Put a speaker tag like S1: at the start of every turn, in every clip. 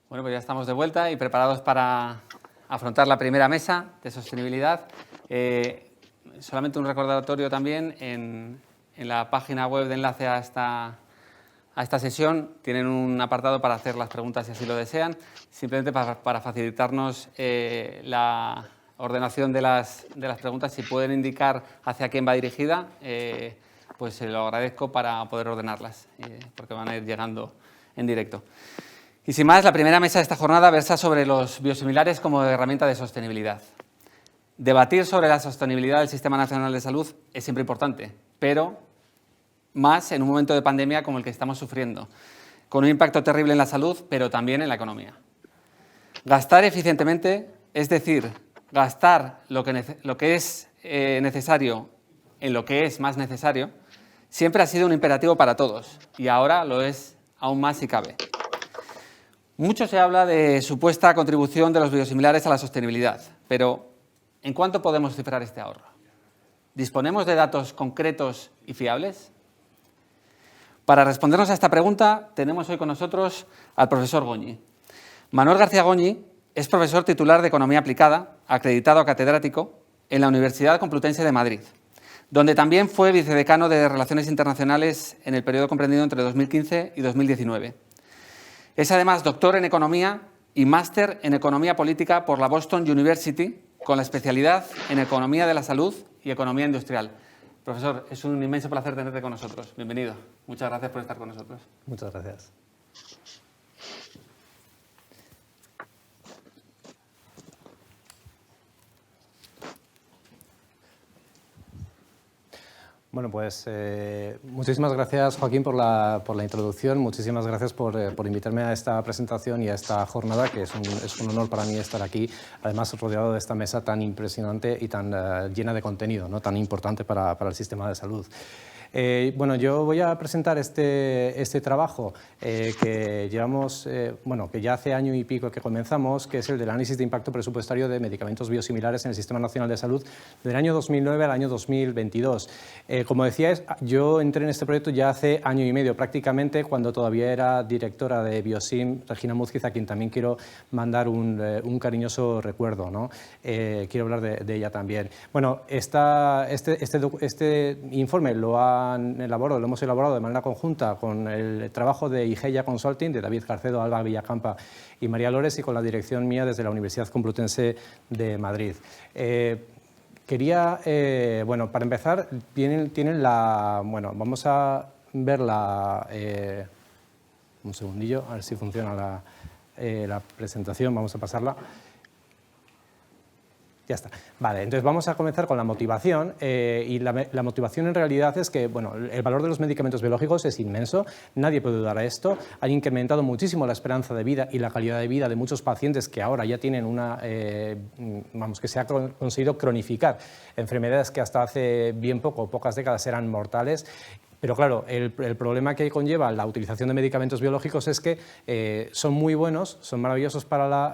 S1: Bueno, pues ya estamos de vuelta y preparados para afrontar la primera mesa de sostenibilidad. Solamente un recordatorio también, en la página web de enlace a esta sesión tienen un apartado para hacer las preguntas si así lo desean, simplemente para facilitarnos la ordenación de las preguntas. Si pueden indicar hacia quién va dirigida, pues se lo agradezco para poder ordenarlas, porque van a ir llegando en directo. Y sin más, la primera mesa de esta jornada versa sobre los biosimilares como herramienta de sostenibilidad. Debatir sobre la sostenibilidad del Sistema Nacional de Salud es siempre importante, pero más en un momento de pandemia como el que estamos sufriendo, con un impacto terrible en la salud, pero también en la economía. Gastar eficientemente, es decir, gastar lo que es necesario en lo que es más necesario, siempre ha sido un imperativo para todos y ahora lo es aún más si cabe. Mucho se habla de supuesta contribución de los biosimilares a la sostenibilidad, pero ¿en cuánto podemos cifrar este ahorro? ¿Disponemos de datos concretos y fiables? Para respondernos a esta pregunta tenemos hoy con nosotros al profesor Goñi. Manuel García Goñi es profesor titular de Economía Aplicada, acreditado catedrático en la Universidad Complutense de Madrid, donde también fue vicedecano de Relaciones Internacionales en el periodo comprendido entre 2015 y 2019. Es además doctor en Economía y máster en Economía Política por la Boston University, con la especialidad en Economía de la Salud y Economía Industrial. Profesor, es un inmenso placer tenerte con nosotros. Bienvenido. Muchas gracias por estar con nosotros.
S2: Muchas gracias. Bueno, pues muchísimas gracias, Joaquín, por la introducción. Muchísimas gracias por invitarme a esta presentación y a esta jornada, que es un honor para mí estar aquí, además rodeado de esta mesa tan impresionante y tan llena de contenido, ¿no? Tan importante para el sistema de salud. Bueno, yo voy a presentar este trabajo que llevamos, que ya hace año y pico que comenzamos, que es el del análisis de impacto presupuestario de medicamentos biosimilares en el Sistema Nacional de Salud del año 2009 al año 2022. Como decíais, yo entré en este proyecto ya hace año y medio prácticamente, cuando todavía era directora de Biosim, Regina Múzquiz, a quien también quiero mandar un cariñoso recuerdo, ¿no? Quiero hablar de ella también. Bueno, este informe lo hemos elaborado de manera conjunta con el trabajo de IGEA Consulting, de David Garcedo, Alba Villacampa y María Lores, y con la dirección mía desde la Universidad Complutense de Madrid. Para empezar, vamos a ver un segundillo, a ver si funciona la presentación, vamos a pasarla. Ya está. Vale, entonces vamos a comenzar con la motivación y la motivación en realidad es que el valor de los medicamentos biológicos es inmenso, nadie puede dudar a esto. Han incrementado muchísimo la esperanza de vida y la calidad de vida de muchos pacientes que ahora ya tienen que se ha conseguido cronificar enfermedades que hasta hace bien pocas décadas eran mortales. Pero claro, el problema que conlleva la utilización de medicamentos biológicos es que son muy buenos, son maravillosos para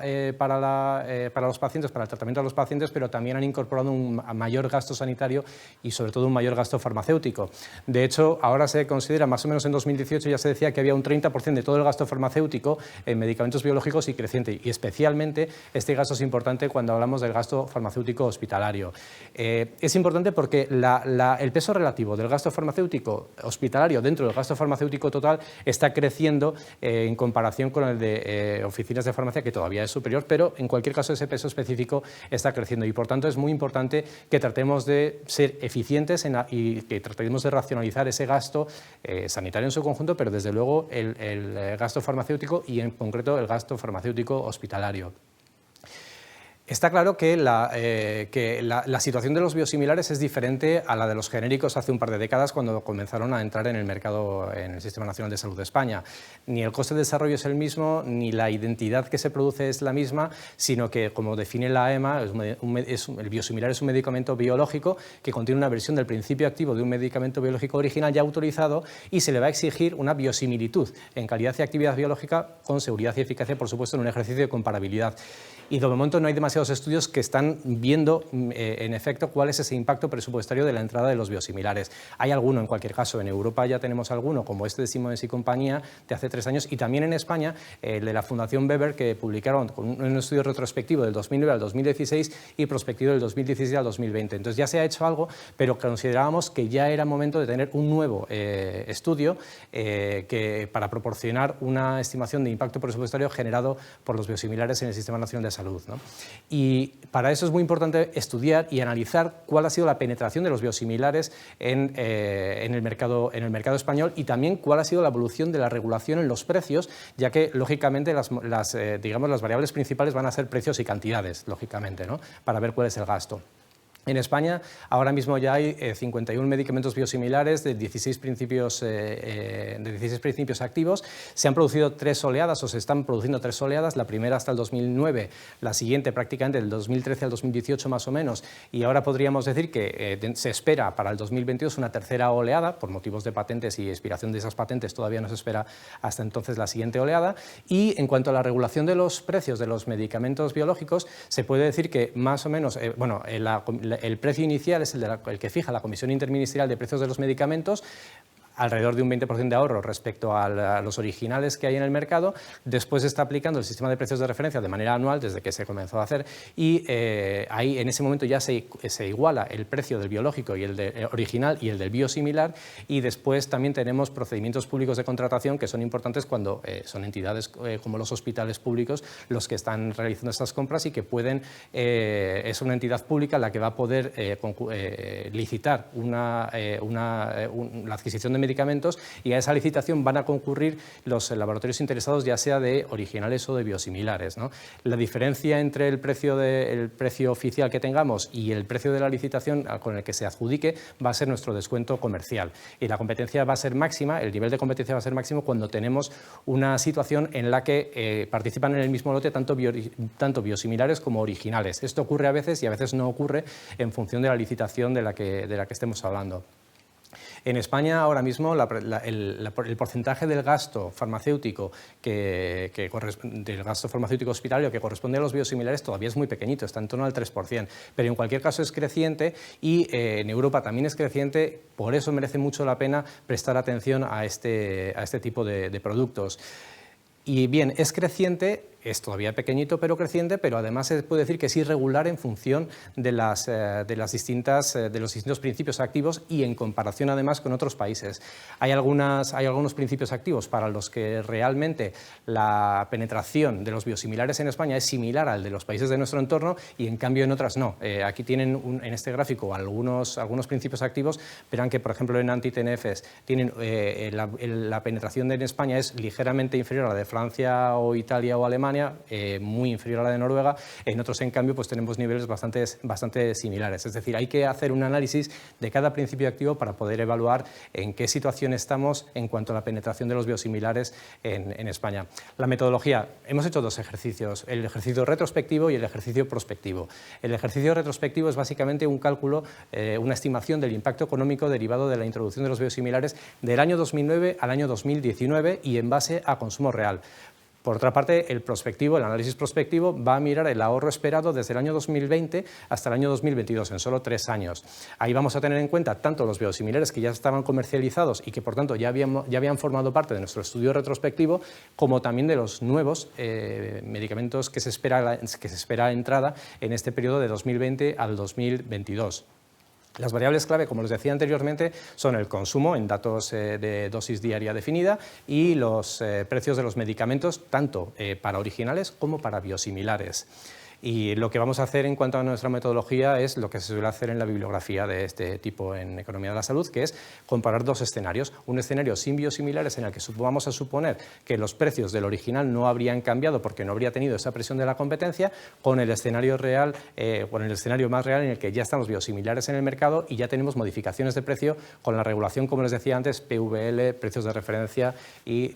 S2: los pacientes, para el tratamiento de los pacientes, pero también han incorporado un mayor gasto sanitario y sobre todo un mayor gasto farmacéutico. De hecho, ahora se considera, más o menos en 2018 ya se decía que había un 30% de todo el gasto farmacéutico en medicamentos biológicos y creciente, y especialmente este gasto es importante cuando hablamos del gasto farmacéutico hospitalario. Es importante porque el peso relativo del gasto farmacéutico hospitalario dentro del gasto farmacéutico total está creciendo en comparación con el de oficinas de farmacia, que todavía es superior, pero en cualquier caso ese peso específico está creciendo y por tanto es muy importante que tratemos de ser eficientes y que tratemos de racionalizar ese gasto sanitario en su conjunto, pero desde luego el gasto farmacéutico y en concreto el gasto farmacéutico hospitalario. Está claro que la situación de los biosimilares es diferente a la de los genéricos hace un par de décadas, cuando comenzaron a entrar en el mercado en el Sistema Nacional de Salud de España. Ni el coste de desarrollo es el mismo, ni la identidad que se produce es la misma, sino que, como define la EMA, el biosimilar es un medicamento biológico que contiene una versión del principio activo de un medicamento biológico original ya autorizado, y se le va a exigir una biosimilitud en calidad y actividad biológica con seguridad y eficacia, por supuesto, en un ejercicio de comparabilidad. y de momento no hay demasiados estudios que están viendo en efecto cuál es ese impacto presupuestario de la entrada de los biosimilares. Hay alguno en cualquier caso, en Europa ya tenemos alguno, como este de Siemens y compañía, de hace 3 años, y también en España, el de la Fundación Weber, que publicaron con un estudio retrospectivo del 2009 al 2016 y prospectivo del 2016 al 2020. Entonces ya se ha hecho algo, pero considerábamos que ya era momento de tener un nuevo estudio para proporcionar una estimación de impacto presupuestario generado por los biosimilares en el Sistema Nacional de Salud, ¿no? Y para eso es muy importante estudiar y analizar cuál ha sido la penetración de los biosimilares en el mercado español, y también cuál ha sido la evolución de la regulación en los precios, ya que lógicamente digamos, las variables principales van a ser precios y cantidades, lógicamente, ¿no? Para ver cuál es el gasto. En España ahora mismo ya hay 51 medicamentos biosimilares de 16 principios activos. Se han producido 3 oleadas, o se están produciendo 3 oleadas, la primera hasta el 2009, la siguiente prácticamente del 2013 al 2018 más o menos, y ahora podríamos decir que se espera para el 2022 una tercera oleada, por motivos de patentes y expiración de esas patentes todavía no se espera hasta entonces la siguiente oleada. Y en cuanto a la regulación de los precios de los medicamentos biológicos, se puede decir que más o menos, el precio inicial es el que fija la Comisión Interministerial de Precios de los Medicamentos, alrededor de un 20% de ahorro respecto a los originales que hay en el mercado. Después se está aplicando el sistema de precios de referencia de manera anual desde que se comenzó a hacer, y ahí en ese momento ya se iguala el precio del biológico y el original y el del biosimilar, y después también tenemos procedimientos públicos de contratación que son importantes cuando son entidades como los hospitales públicos los que están realizando estas compras, y que pueden, es una entidad pública la que va a poder licitar la adquisición de medicamentos, y a esa licitación van a concurrir los laboratorios interesados, ya sea de originales o de biosimilares, ¿no? La diferencia entre el precio oficial que tengamos y el precio de la licitación con el que se adjudique va a ser nuestro descuento comercial, y la competencia va a ser máxima, el nivel de competencia va a ser máximo cuando tenemos una situación en la que participan en el mismo lote tanto biosimilares como originales. Esto ocurre a veces y a veces no ocurre en función de la licitación de la que estemos hablando. En España ahora mismo el porcentaje del gasto farmacéutico del gasto farmacéutico hospitalario que corresponde a los biosimilares todavía es muy pequeñito, está en torno al 3%, pero en cualquier caso es creciente, y en Europa también es creciente. Por eso merece mucho la pena prestar atención a este tipo de productos. Y bien, es creciente, es todavía pequeñito pero creciente, pero además se puede decir que es irregular en función de los distintos principios activos, y en comparación además con otros países. Hay algunos principios activos para los que realmente la penetración de los biosimilares en España es similar al de los países de nuestro entorno, y en cambio en otras no. Aquí tienen en este gráfico algunos principios activos. Verán que, por ejemplo, en anti-TNFs tienen la penetración en España es ligeramente inferior a la de Francia o Italia o Alemania, muy inferior a la de Noruega. En otros, en cambio, pues tenemos niveles bastante similares. Es decir, hay que hacer un análisis de cada principio activo para poder evaluar en qué situación estamos en cuanto a la penetración de los biosimilares en España. La metodología, hemos hecho 2 ejercicios, el ejercicio retrospectivo y el ejercicio prospectivo. El ejercicio retrospectivo es básicamente un cálculo, una estimación del impacto económico derivado de la introducción de los biosimilares del año 2009 al año 2019 y en base a consumo real. Por otra parte, el análisis prospectivo va a mirar el ahorro esperado desde el año 2020 hasta el año 2022, en solo 3 años. Ahí vamos a tener en cuenta tanto los biosimilares que ya estaban comercializados y que por tanto ya habían formado parte de nuestro estudio retrospectivo, como también de los nuevos medicamentos que se espera entrada en este periodo de 2020 al 2022. Las variables clave, como les decía anteriormente, son el consumo en datos de dosis diaria definida y los precios de los medicamentos, tanto para originales como para biosimilares. Y lo que vamos a hacer en cuanto a nuestra metodología es lo que se suele hacer en la bibliografía de este tipo en Economía de la Salud, que es comparar 2 escenarios. Un escenario sin biosimilares en el que vamos a suponer que los precios del original no habrían cambiado porque no habría tenido esa presión de la competencia, con el escenario real, con el escenario más real en el que ya están los biosimilares en el mercado y ya tenemos modificaciones de precio con la regulación, como les decía antes, PVL, precios de referencia y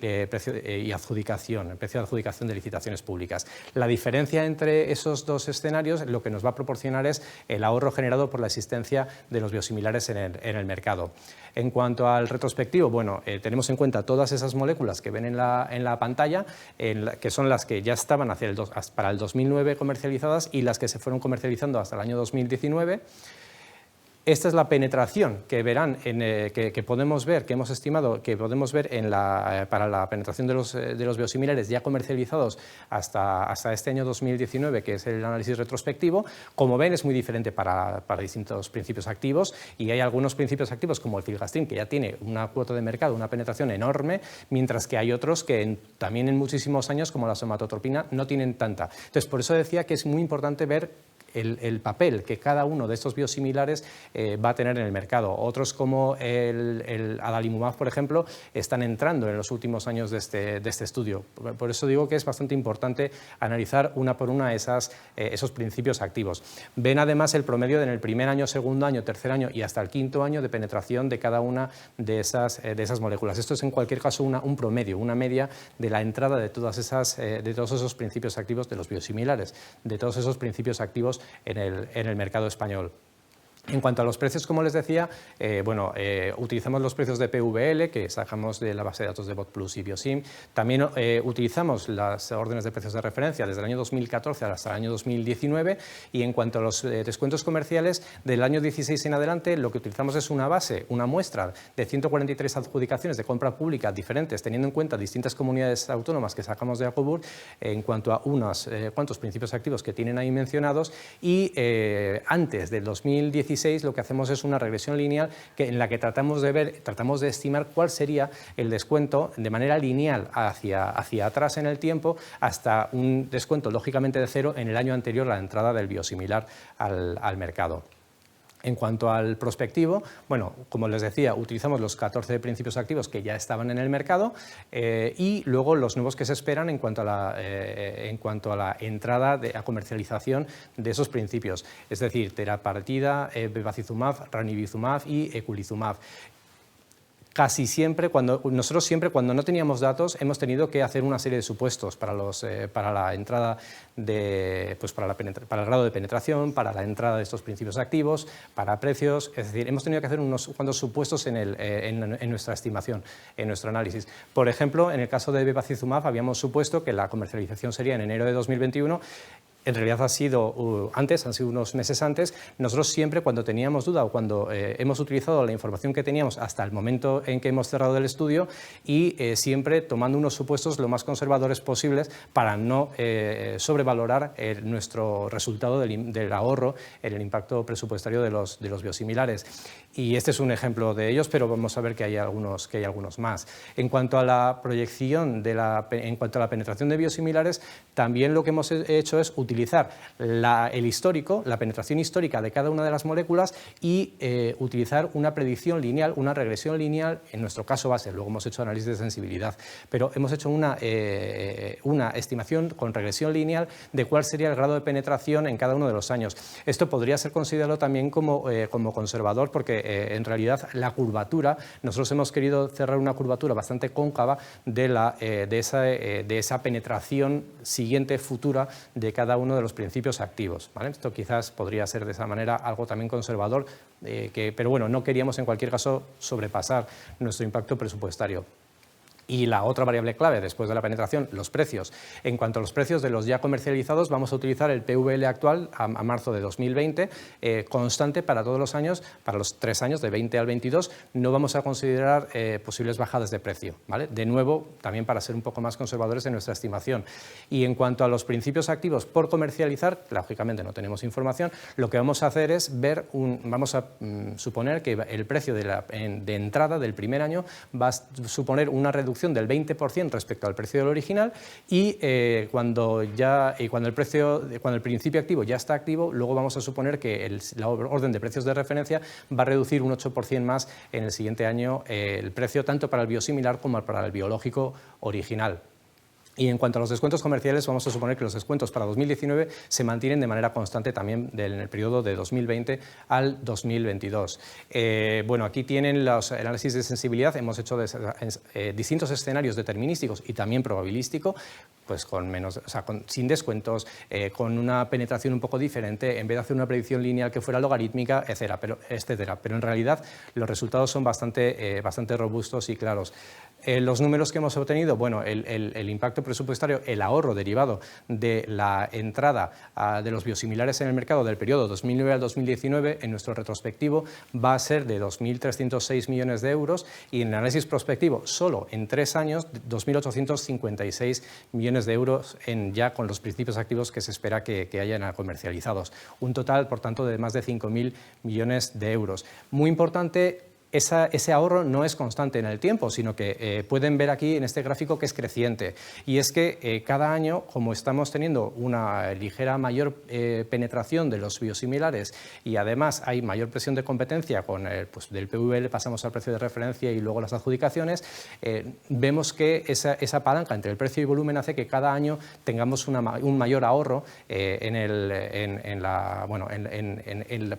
S2: adjudicación, el precio de adjudicación de licitaciones públicas. La diferencia entre esos esos dos escenarios lo que nos va a proporcionar es el ahorro generado por la existencia de los biosimilares en el mercado. En cuanto al retrospectivo, bueno, tenemos en cuenta todas esas moléculas que ven en la pantalla, que son las que ya estaban para el 2009 comercializadas y las que se fueron comercializando hasta el año 2019. Esta es la penetración que verán, que podemos ver, que hemos estimado, que podemos ver para la penetración de los biosimilares ya comercializados hasta este año 2019, que es el análisis retrospectivo. Como ven, es muy diferente para distintos principios activos, y hay algunos principios activos, como el filgrastim, que ya tiene una cuota de mercado, una penetración enorme, mientras que hay otros que también en muchísimos años, como la somatotropina, no tienen tanta. Entonces, por eso decía que es muy importante ver el papel que cada uno de estos biosimilares va a tener en el mercado. Otros, como el adalimumab, por ejemplo, están entrando en los últimos años de este estudio. Por eso digo que es bastante importante analizar una por una esos principios activos. Ven además el promedio en el primer año, segundo año, tercer año y hasta el quinto año de penetración de cada una de esas moléculas. Esto es en cualquier caso un promedio, una media de la entrada de todos esos principios activos de los biosimilares, de todos esos principios activos en el mercado español. En cuanto a los precios, como les decía, utilizamos los precios de PVL, que sacamos de la base de datos de BotPlus y Biosim. También utilizamos las órdenes de precios de referencia desde el año 2014 hasta el año 2019, y en cuanto a los descuentos comerciales, del año 16 en adelante, lo que utilizamos es una base, una muestra de 143 adjudicaciones de compra pública diferentes, teniendo en cuenta distintas comunidades autónomas que sacamos de Acobur, en cuanto a unos cuantos principios activos que tienen ahí mencionados, y antes del 2016 lo que hacemos es una regresión lineal en la que tratamos de estimar cuál sería el descuento de manera lineal hacia atrás en el tiempo, hasta un descuento lógicamente de cero en el año anterior a la entrada del biosimilar al mercado. En cuanto al prospectivo, bueno, como les decía, utilizamos los 14 principios activos que ya estaban en el mercado, y luego los nuevos que se esperan en cuanto a la entrada a comercialización de esos principios, es decir, terapartida, bevacizumab, ranibizumab y eculizumab. Casi siempre, cuando no teníamos datos, hemos tenido que hacer una serie de supuestos para la entrada para el grado de penetración, para la entrada de estos principios activos, para precios. Es decir, hemos tenido que hacer unos cuantos supuestos en nuestra estimación, en nuestro análisis. Por ejemplo, en el caso de bevacizumab habíamos supuesto que la comercialización sería en enero de 2021. En realidad han sido unos meses antes. Nosotros siempre, cuando teníamos duda o cuando hemos utilizado la información que teníamos hasta el momento en que hemos cerrado el estudio, y siempre tomando unos supuestos lo más conservadores posibles para no sobrevalorar nuestro resultado del ahorro en el impacto presupuestario de los biosimilares. Y este es un ejemplo de ellos, pero vamos a ver que hay algunos más. En cuanto a la proyección, en cuanto a la penetración de biosimilares, también lo que hemos hecho es utilizar el histórico, la penetración histórica de cada una de las moléculas, y utilizar una predicción lineal, una regresión lineal, en nuestro caso base. Luego hemos hecho análisis de sensibilidad, pero hemos hecho una estimación con regresión lineal de cuál sería el grado de penetración en cada uno de los años. Esto podría ser considerado también como conservador, porque en realidad la curvatura, nosotros hemos querido cerrar una curvatura bastante cóncava de esa penetración siguiente futura de cada uno de los principios activos, ¿vale? Esto quizás podría ser de esa manera algo también conservador, pero bueno, no queríamos en cualquier caso sobrepasar nuestro impacto presupuestario. Y la otra variable clave, después de la penetración, los precios. En cuanto a los precios de los ya comercializados, vamos a utilizar el PVL actual a marzo de 2020, constante para todos los años, para los 3 años, de 20 al 22, no vamos a considerar posibles bajadas de precio, ¿vale? De nuevo, también para ser un poco más conservadores en nuestra estimación. Y en cuanto a los principios activos por comercializar, lógicamente no tenemos información, lo que vamos a hacer es vamos a suponer que el precio de entrada del primer año va a suponer una reducción del 20% respecto al precio del original, y cuando el principio activo ya está activo, luego vamos a suponer que la orden de precios de referencia va a reducir un 8% más en el siguiente año el precio, tanto para el biosimilar como para el biológico original. Y en cuanto a los descuentos comerciales, vamos a suponer que los descuentos para 2019 se mantienen de manera constante también en el periodo de 2020 al 2022. Bueno, aquí tienen los análisis de sensibilidad. Hemos hecho distintos escenarios determinísticos y también probabilístico, pues con menos, o sea, sin descuentos, con una penetración un poco diferente, en vez de hacer una predicción lineal que fuera logarítmica, etcétera. Pero en realidad los resultados son bastante robustos y claros. Los números que hemos obtenido, bueno, el impacto presupuestario, el ahorro derivado de la entrada de los biosimilares en el mercado del periodo 2009 al 2019, en nuestro retrospectivo, va a ser de 2.306 millones de euros y en el análisis prospectivo, solo en 3 años, 2.856 millones de euros ya con los principios activos que se espera que hayan comercializados. Un total, por tanto, de más de 5.000 millones de euros. Muy importante. Ese ahorro no es constante en el tiempo, sino que pueden ver aquí en este gráfico que es creciente. Y es que cada año, como estamos teniendo una ligera mayor penetración de los biosimilares y además hay mayor presión de competencia con pues del PVL pasamos al precio de referencia y luego las adjudicaciones, vemos que esa palanca entre el precio y volumen hace que cada año tengamos un mayor ahorro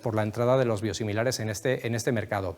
S2: por la entrada de los biosimilares en este mercado.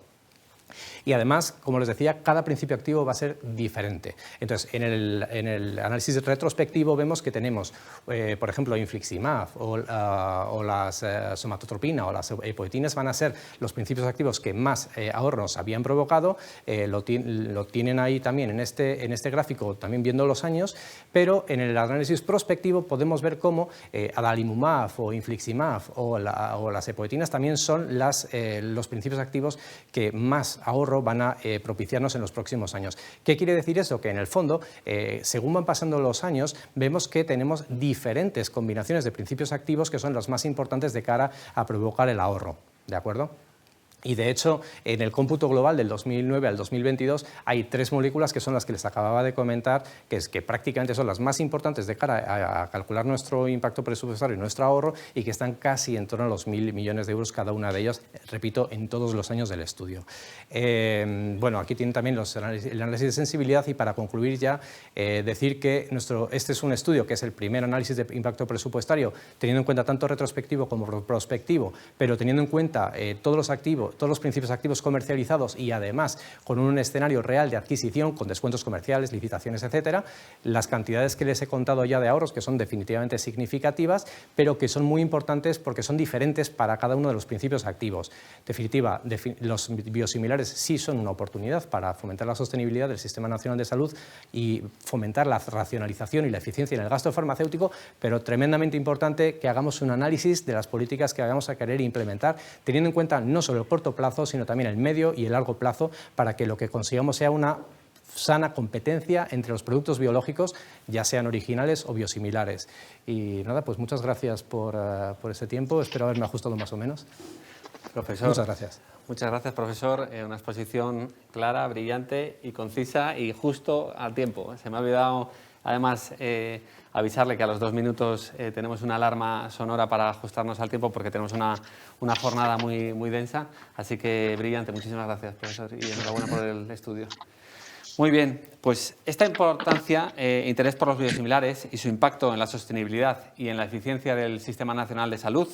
S2: Y además, como les decía, cada principio activo va a ser diferente. Entonces, en el análisis retrospectivo vemos que tenemos, por ejemplo, infliximab o las somatotropina o las epoetinas van a ser los principios activos que más ahorros habían provocado. Lo tienen ahí también en este gráfico, también viendo los años, pero en el análisis prospectivo podemos ver cómo adalimumab o infliximab o las epoetinas también son los principios activos que más ahorro van a propiciarnos en los próximos años. ¿Qué quiere decir eso? Que en el fondo, según van pasando los años, vemos que tenemos diferentes combinaciones de principios activos que son los más importantes de cara a provocar el ahorro. ¿De acuerdo? Y de hecho, en el cómputo global del 2009 al 2022 hay 3 moléculas que son las que les acababa de comentar, que prácticamente son las más importantes de cara a calcular nuestro impacto presupuestario y nuestro ahorro y que están casi en torno a los 1.000 millones de euros cada una de ellas, repito, en todos los años del estudio. Bueno, aquí tienen también el análisis de sensibilidad y para concluir ya decir que este es un estudio que es el primer análisis de impacto presupuestario teniendo en cuenta tanto retrospectivo como prospectivo, pero teniendo en cuenta todos los principios activos comercializados y además con un escenario real de adquisición con descuentos comerciales, licitaciones, etcétera, las cantidades que les he contado ya de ahorros que son definitivamente significativas, pero que son muy importantes porque son diferentes para cada uno de los principios activos. En definitiva, los biosimilares sí son una oportunidad para fomentar la sostenibilidad del Sistema Nacional de Salud y fomentar la racionalización y la eficiencia en el gasto farmacéutico, pero tremendamente importante que hagamos un análisis de las políticas que vamos a querer implementar, teniendo en cuenta no solo el corto plazo, sino también el medio y el largo plazo, para que lo que consigamos sea una sana competencia entre los productos biológicos, ya sean originales o biosimilares. Y nada, pues muchas gracias por ese tiempo, espero haberme ajustado más o menos.
S1: Profesor,
S2: muchas gracias.
S1: Muchas gracias, profesor. Una exposición clara, brillante y concisa y justo al tiempo. Se me ha olvidado, además, avisarle que a los 2 minutos tenemos una alarma sonora para ajustarnos al tiempo porque tenemos una jornada muy densa. Así que brillante. Muchísimas gracias, profesor, y enhorabuena por el estudio. Muy bien, pues esta importancia, interés por los biosimilares y su impacto en la sostenibilidad y en la eficiencia del Sistema Nacional de Salud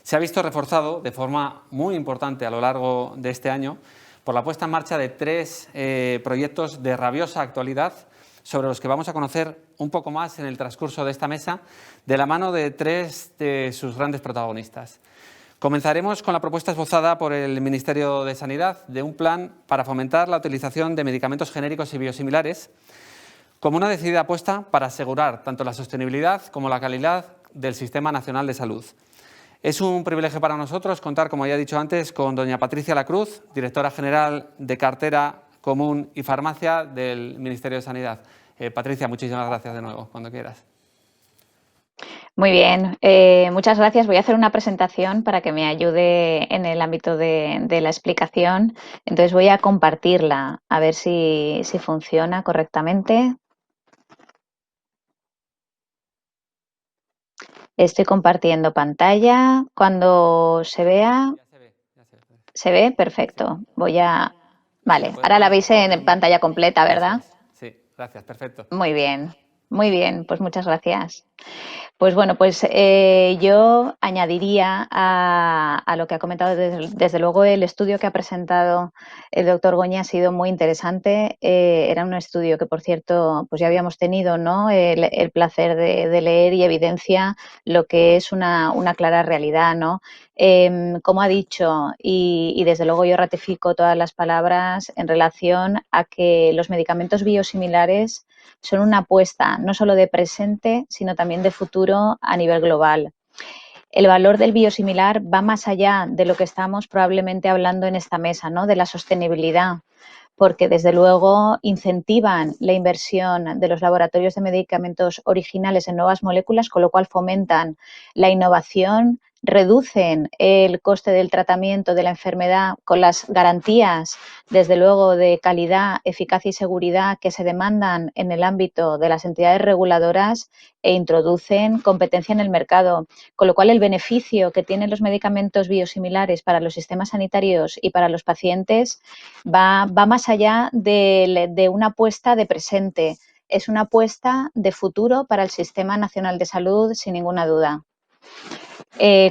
S1: se ha visto reforzado de forma muy importante a lo largo de este año por la puesta en marcha de 3 proyectos de rabiosa actualidad sobre los que vamos a conocer un poco más en el transcurso de esta mesa de la mano de 3 de sus grandes protagonistas. Comenzaremos con la propuesta esbozada por el Ministerio de Sanidad de un plan para fomentar la utilización de medicamentos genéricos y biosimilares como una decidida apuesta para asegurar tanto la sostenibilidad como la calidad del Sistema Nacional de Salud. Es un privilegio para nosotros contar, como ya he dicho antes, con doña Patricia Lacruz, directora general de Cartera Común y Farmacia del Ministerio de Sanidad. Patricia, muchísimas gracias de nuevo, cuando quieras.
S3: Muy bien, muchas gracias. Voy a hacer una presentación para que me ayude en el ámbito de la explicación. Entonces voy a compartirla, a ver si funciona correctamente. Estoy compartiendo pantalla. Cuando se vea...
S1: Ya se ve.
S3: ¿Se ve? Perfecto. Voy a... Vale, ahora la veis en pantalla completa, ¿verdad?
S1: Sí, gracias, perfecto.
S3: Muy bien. Muy bien, pues muchas gracias. Pues bueno, pues yo añadiría a lo que ha comentado, desde luego el estudio que ha presentado el doctor Goñi ha sido muy interesante. Era un estudio que, por cierto, pues ya habíamos tenido, ¿no?, el placer de leer y evidencia lo que es una clara realidad, ¿no? Como ha dicho, y desde luego yo ratifico todas las palabras en relación a que los medicamentos biosimilares son una apuesta no solo de presente, sino también de futuro a nivel global. El valor del biosimilar va más allá de lo que estamos probablemente hablando en esta mesa, ¿no?, de la sostenibilidad, porque desde luego incentivan la inversión de los laboratorios de medicamentos originales en nuevas moléculas, con lo cual fomentan la innovación, reducen el coste del tratamiento de la enfermedad con las garantías, desde luego, de calidad, eficacia y seguridad que se demandan en el ámbito de las entidades reguladoras e introducen competencia en el mercado, con lo cual el beneficio que tienen los medicamentos biosimilares para los sistemas sanitarios y para los pacientes va más allá de una apuesta de presente, es una apuesta de futuro para el Sistema Nacional de Salud, sin ninguna duda.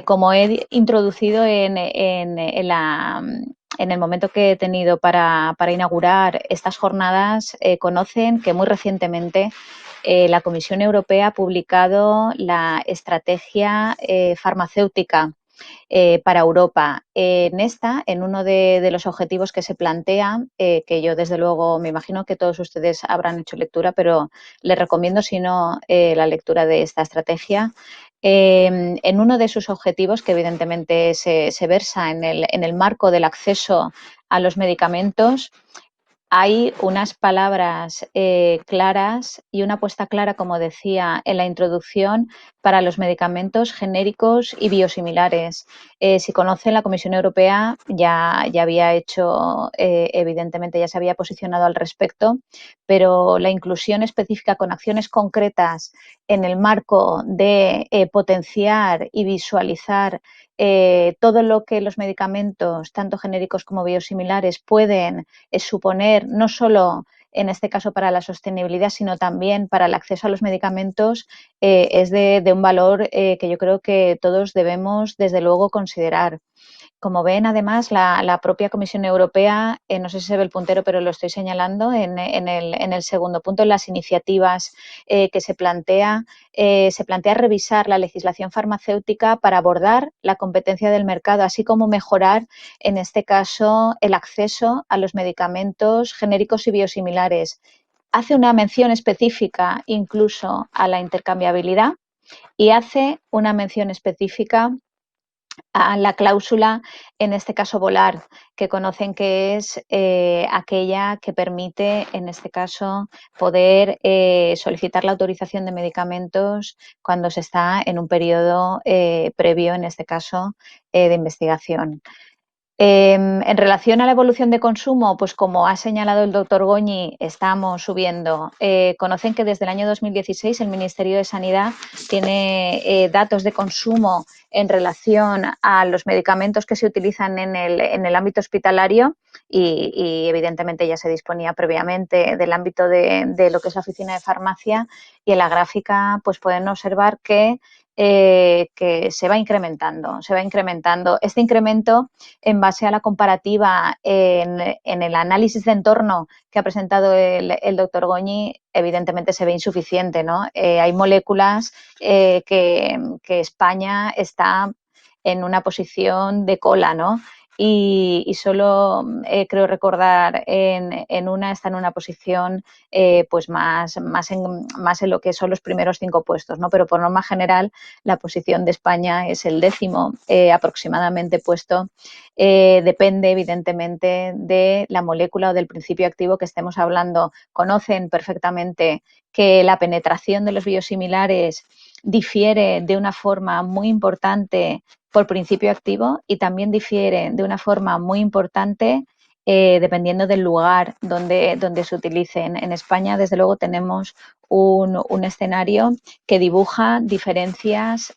S3: Como he introducido en el momento que he tenido para inaugurar estas jornadas, conocen que muy recientemente la Comisión Europea ha publicado la estrategia farmacéutica para Europa. En uno de los objetivos que se plantea, que yo desde luego me imagino que todos ustedes habrán hecho lectura, pero les recomiendo, si no, la lectura de esta estrategia. En uno de sus objetivos, que evidentemente se versa en el marco del acceso a los medicamentos, hay unas palabras claras y una apuesta clara, como decía en la introducción, para los medicamentos genéricos y biosimilares. Si conocen, la Comisión Europea ya había hecho, evidentemente ya se había posicionado al respecto, pero la inclusión específica con acciones concretas en el marco de potenciar y visualizar todo lo que los medicamentos, tanto genéricos como biosimilares, pueden suponer, no solo en este caso para la sostenibilidad, sino también para el acceso a los medicamentos, es de un valor que yo creo que todos debemos, desde luego, considerar. Como ven, además, la propia Comisión Europea, no sé si se ve el puntero, pero lo estoy señalando en el segundo punto, en las iniciativas que se plantea revisar la legislación farmacéutica para abordar la competencia del mercado, así como mejorar, en este caso, el acceso a los medicamentos genéricos y biosimilares. Hace una mención específica incluso a la intercambiabilidad y hace una mención específica a la cláusula, en este caso volar, que conocen que es aquella que permite, en este caso, poder solicitar la autorización de medicamentos cuando se está en un periodo previo, en este caso, de investigación. En relación a la evolución de consumo, pues como ha señalado el doctor Goñi, estamos subiendo. Conocen que desde el año 2016 el Ministerio de Sanidad tiene datos de consumo en relación a los medicamentos que se utilizan en el ámbito hospitalario y evidentemente ya se disponía previamente del ámbito de lo que es la oficina de farmacia, y en la gráfica pues pueden observar que se va incrementando. Este incremento, en base a la comparativa en el análisis de entorno que ha presentado el doctor Goñi, evidentemente se ve insuficiente, ¿no? Hay moléculas que España está en una posición de cola, ¿no? Y solo creo recordar en una está en una posición pues más en lo que son los primeros 5 puestos, ¿no? Pero por norma general la posición de España es el 10º aproximadamente puesto. Depende evidentemente de la molécula o del principio activo que estemos hablando. Conocen perfectamente que la penetración de los biosimilares difiere de una forma muy importante por principio activo y también difiere de una forma muy importante dependiendo del lugar donde se utilicen. En España, desde luego, tenemos un escenario que dibuja diferencias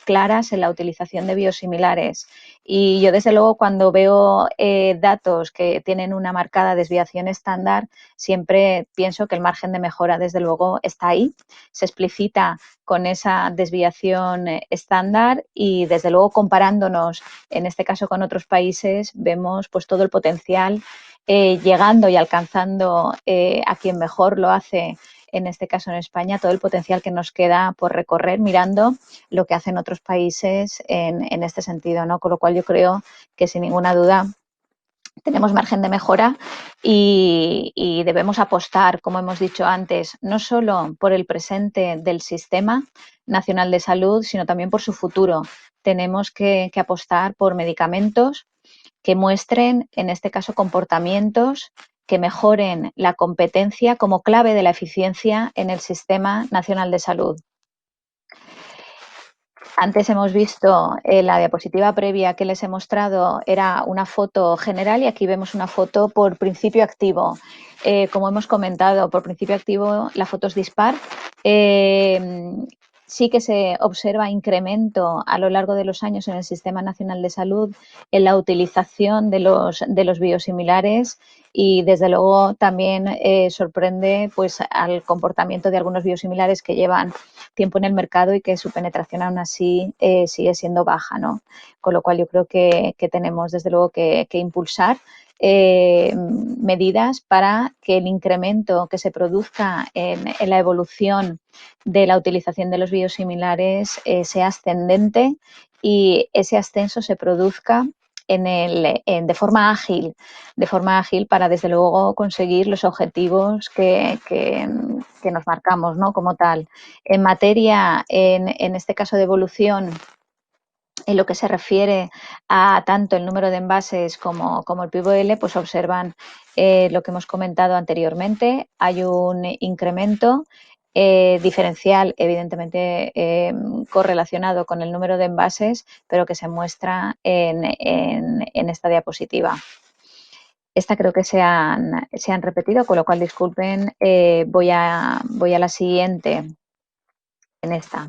S3: claras en la utilización de biosimilares. Y yo, desde luego, cuando veo datos que tienen una marcada desviación estándar, siempre pienso que el margen de mejora, desde luego, está ahí, se explicita con esa desviación estándar y, desde luego, comparándonos, en este caso, con otros países, vemos pues todo el potencial llegando y alcanzando a quien mejor lo hace, en este caso en España, todo el potencial que nos queda por recorrer mirando lo que hacen otros países en este sentido, ¿no? Con lo cual yo creo que, sin ninguna duda, tenemos margen de mejora y debemos apostar, como hemos dicho antes, no solo por el presente del Sistema Nacional de Salud, sino también por su futuro. Tenemos que apostar por medicamentos que muestren, en este caso, comportamientos que mejoren la competencia como clave de la eficiencia en el Sistema Nacional de Salud. Antes hemos visto la diapositiva previa que les he mostrado, era una foto general, y aquí vemos una foto por principio activo. Como hemos comentado, por principio activo la foto es dispar. Sí que se observa incremento a lo largo de los años en el Sistema Nacional de Salud en la utilización de los biosimilares, y, desde luego, también sorprende pues al comportamiento de algunos biosimilares que llevan tiempo en el mercado y que su penetración aún así sigue siendo baja, ¿no? Con lo cual yo creo que tenemos, desde luego, que impulsar medidas para que el incremento que se produzca en la evolución de la utilización de los biosimilares sea ascendente, y ese ascenso se produzca de forma ágil, para, desde luego, conseguir los objetivos que nos marcamos, ¿no? Como tal. En materia, en este caso, de evolución, en lo que se refiere a tanto el número de envases como el PIB-L, pues observan lo que hemos comentado anteriormente. Hay un incremento diferencial, evidentemente correlacionado con el número de envases, pero que se muestra en esta diapositiva. Esta creo que se han repetido, con lo cual, disculpen, voy a la siguiente, en esta.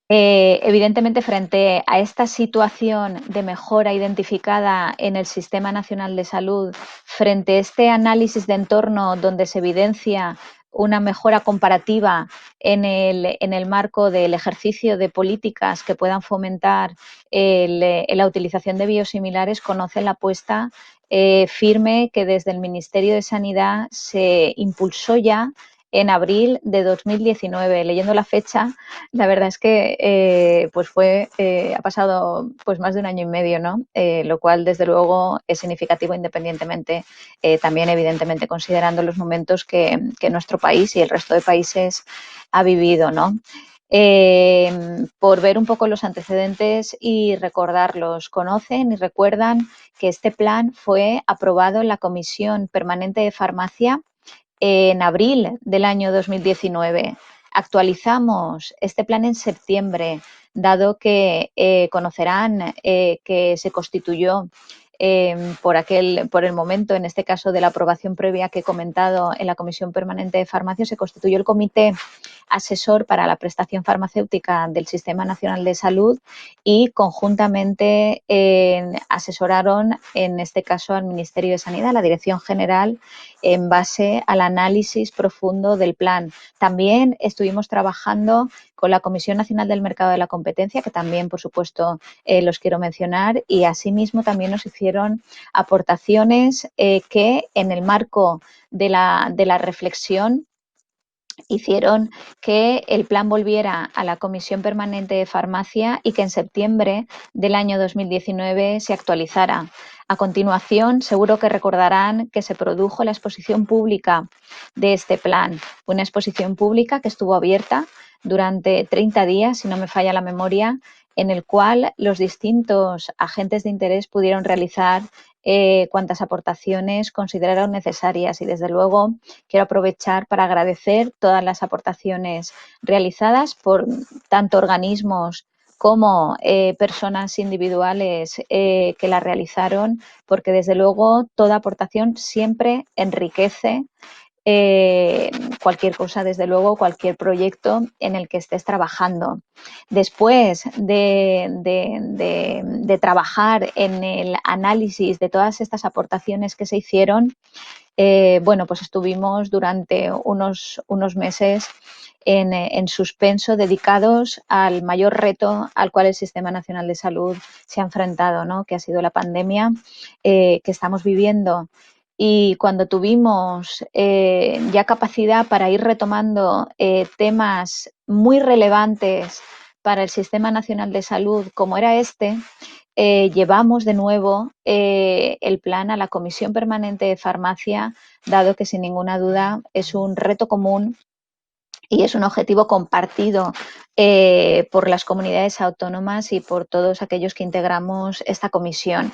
S3: Evidentemente, frente a esta situación de mejora identificada en el Sistema Nacional de Salud, frente a este análisis de entorno donde se evidencia una mejora comparativa en el marco del ejercicio de políticas que puedan fomentar la utilización de biosimilares, conocen la apuesta firme que desde el Ministerio de Sanidad se impulsó ya en abril de 2019. Leyendo la fecha, la verdad es que ha pasado pues más de un año y medio, ¿no? Lo cual, desde luego, es significativo, independientemente, también, evidentemente, considerando los momentos que nuestro país y el resto de países ha vivido, ¿no? Por ver un poco los antecedentes y recordarlos, conocen y recuerdan que este plan fue aprobado en la Comisión Permanente de Farmacia en abril del año 2019. Actualizamos este plan en septiembre, dado que conocerán que se constituyó por el momento, en este caso de la aprobación previa que he comentado en la Comisión Permanente de Farmacia, se constituyó el Comité Asesor para la Prestación Farmacéutica del Sistema Nacional de Salud, y conjuntamente asesoraron, en este caso, al Ministerio de Sanidad, a la Dirección General, en base al análisis profundo del plan. También estuvimos trabajando con la Comisión Nacional del Mercado de la Competencia, que también, por supuesto, los quiero mencionar, y asimismo también nos hicieron aportaciones que, en el marco de la reflexión, hicieron que el plan volviera a la Comisión Permanente de Farmacia y que en septiembre del año 2019 se actualizara. A continuación, seguro que recordarán que se produjo la exposición pública de este plan, una exposición pública que estuvo abierta durante 30 días, si no me falla la memoria, en el cual los distintos agentes de interés pudieron realizar cuantas aportaciones consideraron necesarias, y, desde luego, quiero aprovechar para agradecer todas las aportaciones realizadas por tanto organismos como personas individuales que las realizaron, porque, desde luego, toda aportación siempre enriquece cualquier cosa, desde luego, cualquier proyecto en el que estés trabajando. Después de trabajar en el análisis de todas estas aportaciones que se hicieron, bueno, pues estuvimos durante unos meses en suspenso, dedicados al mayor reto al cual el Sistema Nacional de Salud se ha enfrentado, ¿no? Que ha sido la pandemia que estamos viviendo. Y cuando tuvimos ya capacidad para ir retomando temas muy relevantes para el Sistema Nacional de Salud, como era este, llevamos de nuevo el plan a la Comisión Permanente de Farmacia, dado que sin ninguna duda es un reto común y es un objetivo compartido por las comunidades autónomas y por todos aquellos que integramos esta comisión.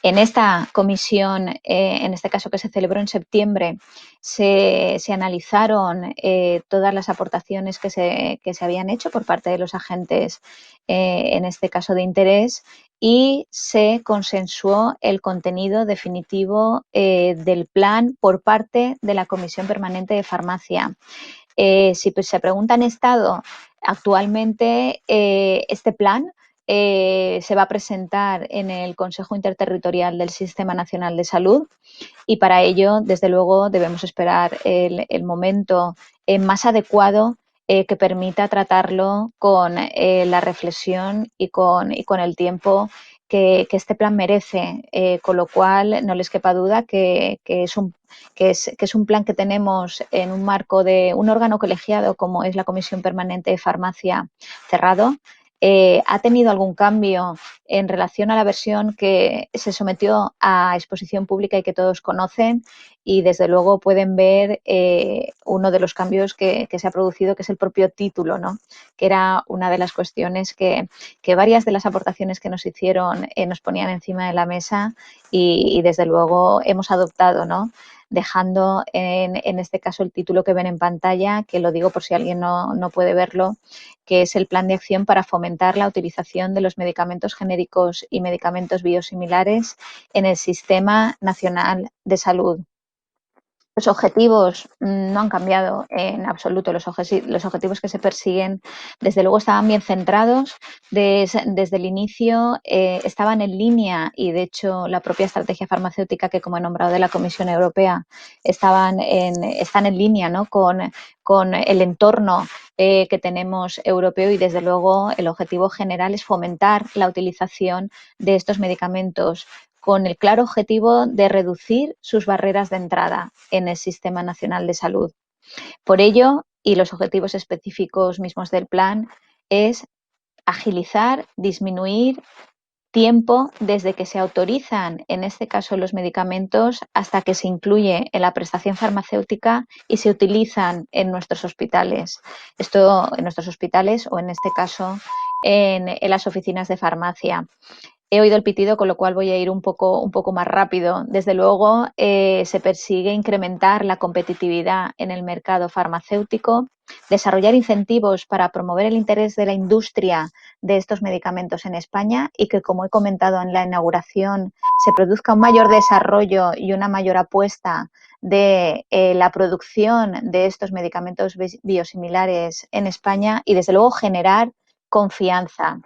S3: En esta comisión, en este caso que se celebró en septiembre, se analizaron todas las aportaciones que se habían hecho por parte de los agentes, en este caso de interés, y se consensuó el contenido definitivo del plan por parte de la Comisión Permanente de Farmacia. Si se pregunta en estado, actualmente este plan se va a presentar en el Consejo Interterritorial del Sistema Nacional de Salud y para ello, desde luego, debemos esperar el momento más adecuado que permita tratarlo con la reflexión y con el tiempo que este plan merece, con lo cual no les quepa duda que es un plan que tenemos en un marco de un órgano colegiado como es la Comisión Permanente de Farmacia cerrado. Ha tenido algún cambio en relación a la versión que se sometió a exposición pública y que todos conocen, y desde luego pueden ver uno de los cambios que se ha producido, que es el propio título, ¿no? Que era una de las cuestiones que varias de las aportaciones que nos hicieron nos ponían encima de la mesa y desde luego hemos adoptado, ¿no? Dejando en este caso el título que ven en pantalla, que lo digo por si alguien no puede verlo, que es el Plan de Acción para fomentar la utilización de los medicamentos genéricos y medicamentos biosimilares en el Sistema Nacional de Salud. Los objetivos no han cambiado en absoluto. Los objetivos que se persiguen, desde luego, estaban bien centrados. Desde el inicio estaban en línea y, de hecho, la propia estrategia farmacéutica que, como he nombrado, de la Comisión Europea, están en línea, ¿no? con el entorno que tenemos europeo y, desde luego, el objetivo general es fomentar la utilización de estos medicamentos con el claro objetivo de reducir sus barreras de entrada en el Sistema Nacional de Salud. Por ello, y los objetivos específicos mismos del plan, es agilizar, disminuir tiempo desde que se autorizan, en este caso, los medicamentos, hasta que se incluye en la prestación farmacéutica y se utilizan en nuestros hospitales. Esto en nuestros hospitales o, en este caso, en las oficinas de farmacia. He oído el pitido, con lo cual voy a ir un poco más rápido. Desde luego, se persigue incrementar la competitividad en el mercado farmacéutico, desarrollar incentivos para promover el interés de la industria de estos medicamentos en España y que, como he comentado en la inauguración, se produzca un mayor desarrollo y una mayor apuesta de la producción de estos medicamentos biosimilares en España y, desde luego, generar confianza.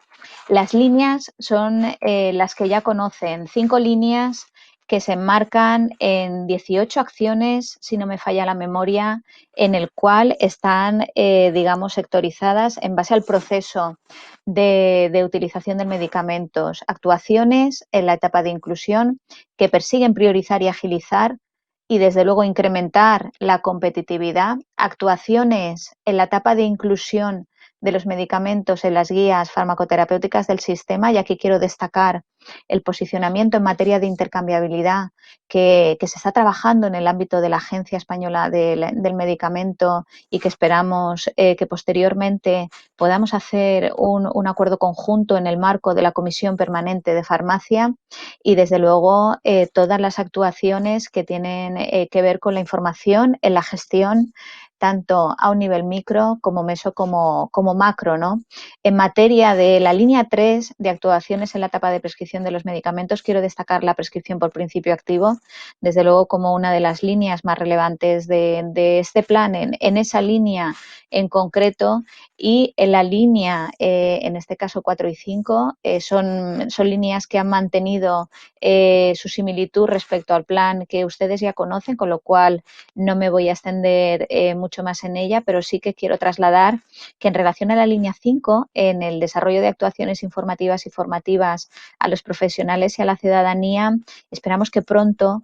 S3: Las líneas son las que ya conocen, 5 líneas que se enmarcan en 18 acciones, si no me falla la memoria, en el cual están, digamos, sectorizadas en base al proceso de utilización de medicamentos. Actuaciones en la etapa de inclusión que persiguen priorizar y agilizar y, desde luego, incrementar la competitividad. Actuaciones en la etapa de inclusión de los medicamentos en las guías farmacoterapéuticas del sistema, y aquí quiero destacar el posicionamiento en materia de intercambiabilidad que se está trabajando en el ámbito de la Agencia Española del Medicamento y que esperamos que posteriormente podamos hacer un acuerdo conjunto en el marco de la Comisión Permanente de Farmacia y, desde luego, todas las actuaciones que tienen que ver con la información en la gestión tanto a un nivel micro como meso como macro, ¿no? En materia de la línea 3 de actuaciones en la etapa de prescripción de los medicamentos, quiero destacar la prescripción por principio activo, desde luego como una de las líneas más relevantes de este plan, en esa línea en concreto, y en la línea, en este caso 4 y 5, son líneas que han mantenido su similitud respecto al plan que ustedes ya conocen, con lo cual no me voy a extender mucho más en ella, pero sí que quiero trasladar que en relación a la línea 5, en el desarrollo de actuaciones informativas y formativas a los profesionales y a la ciudadanía, esperamos que pronto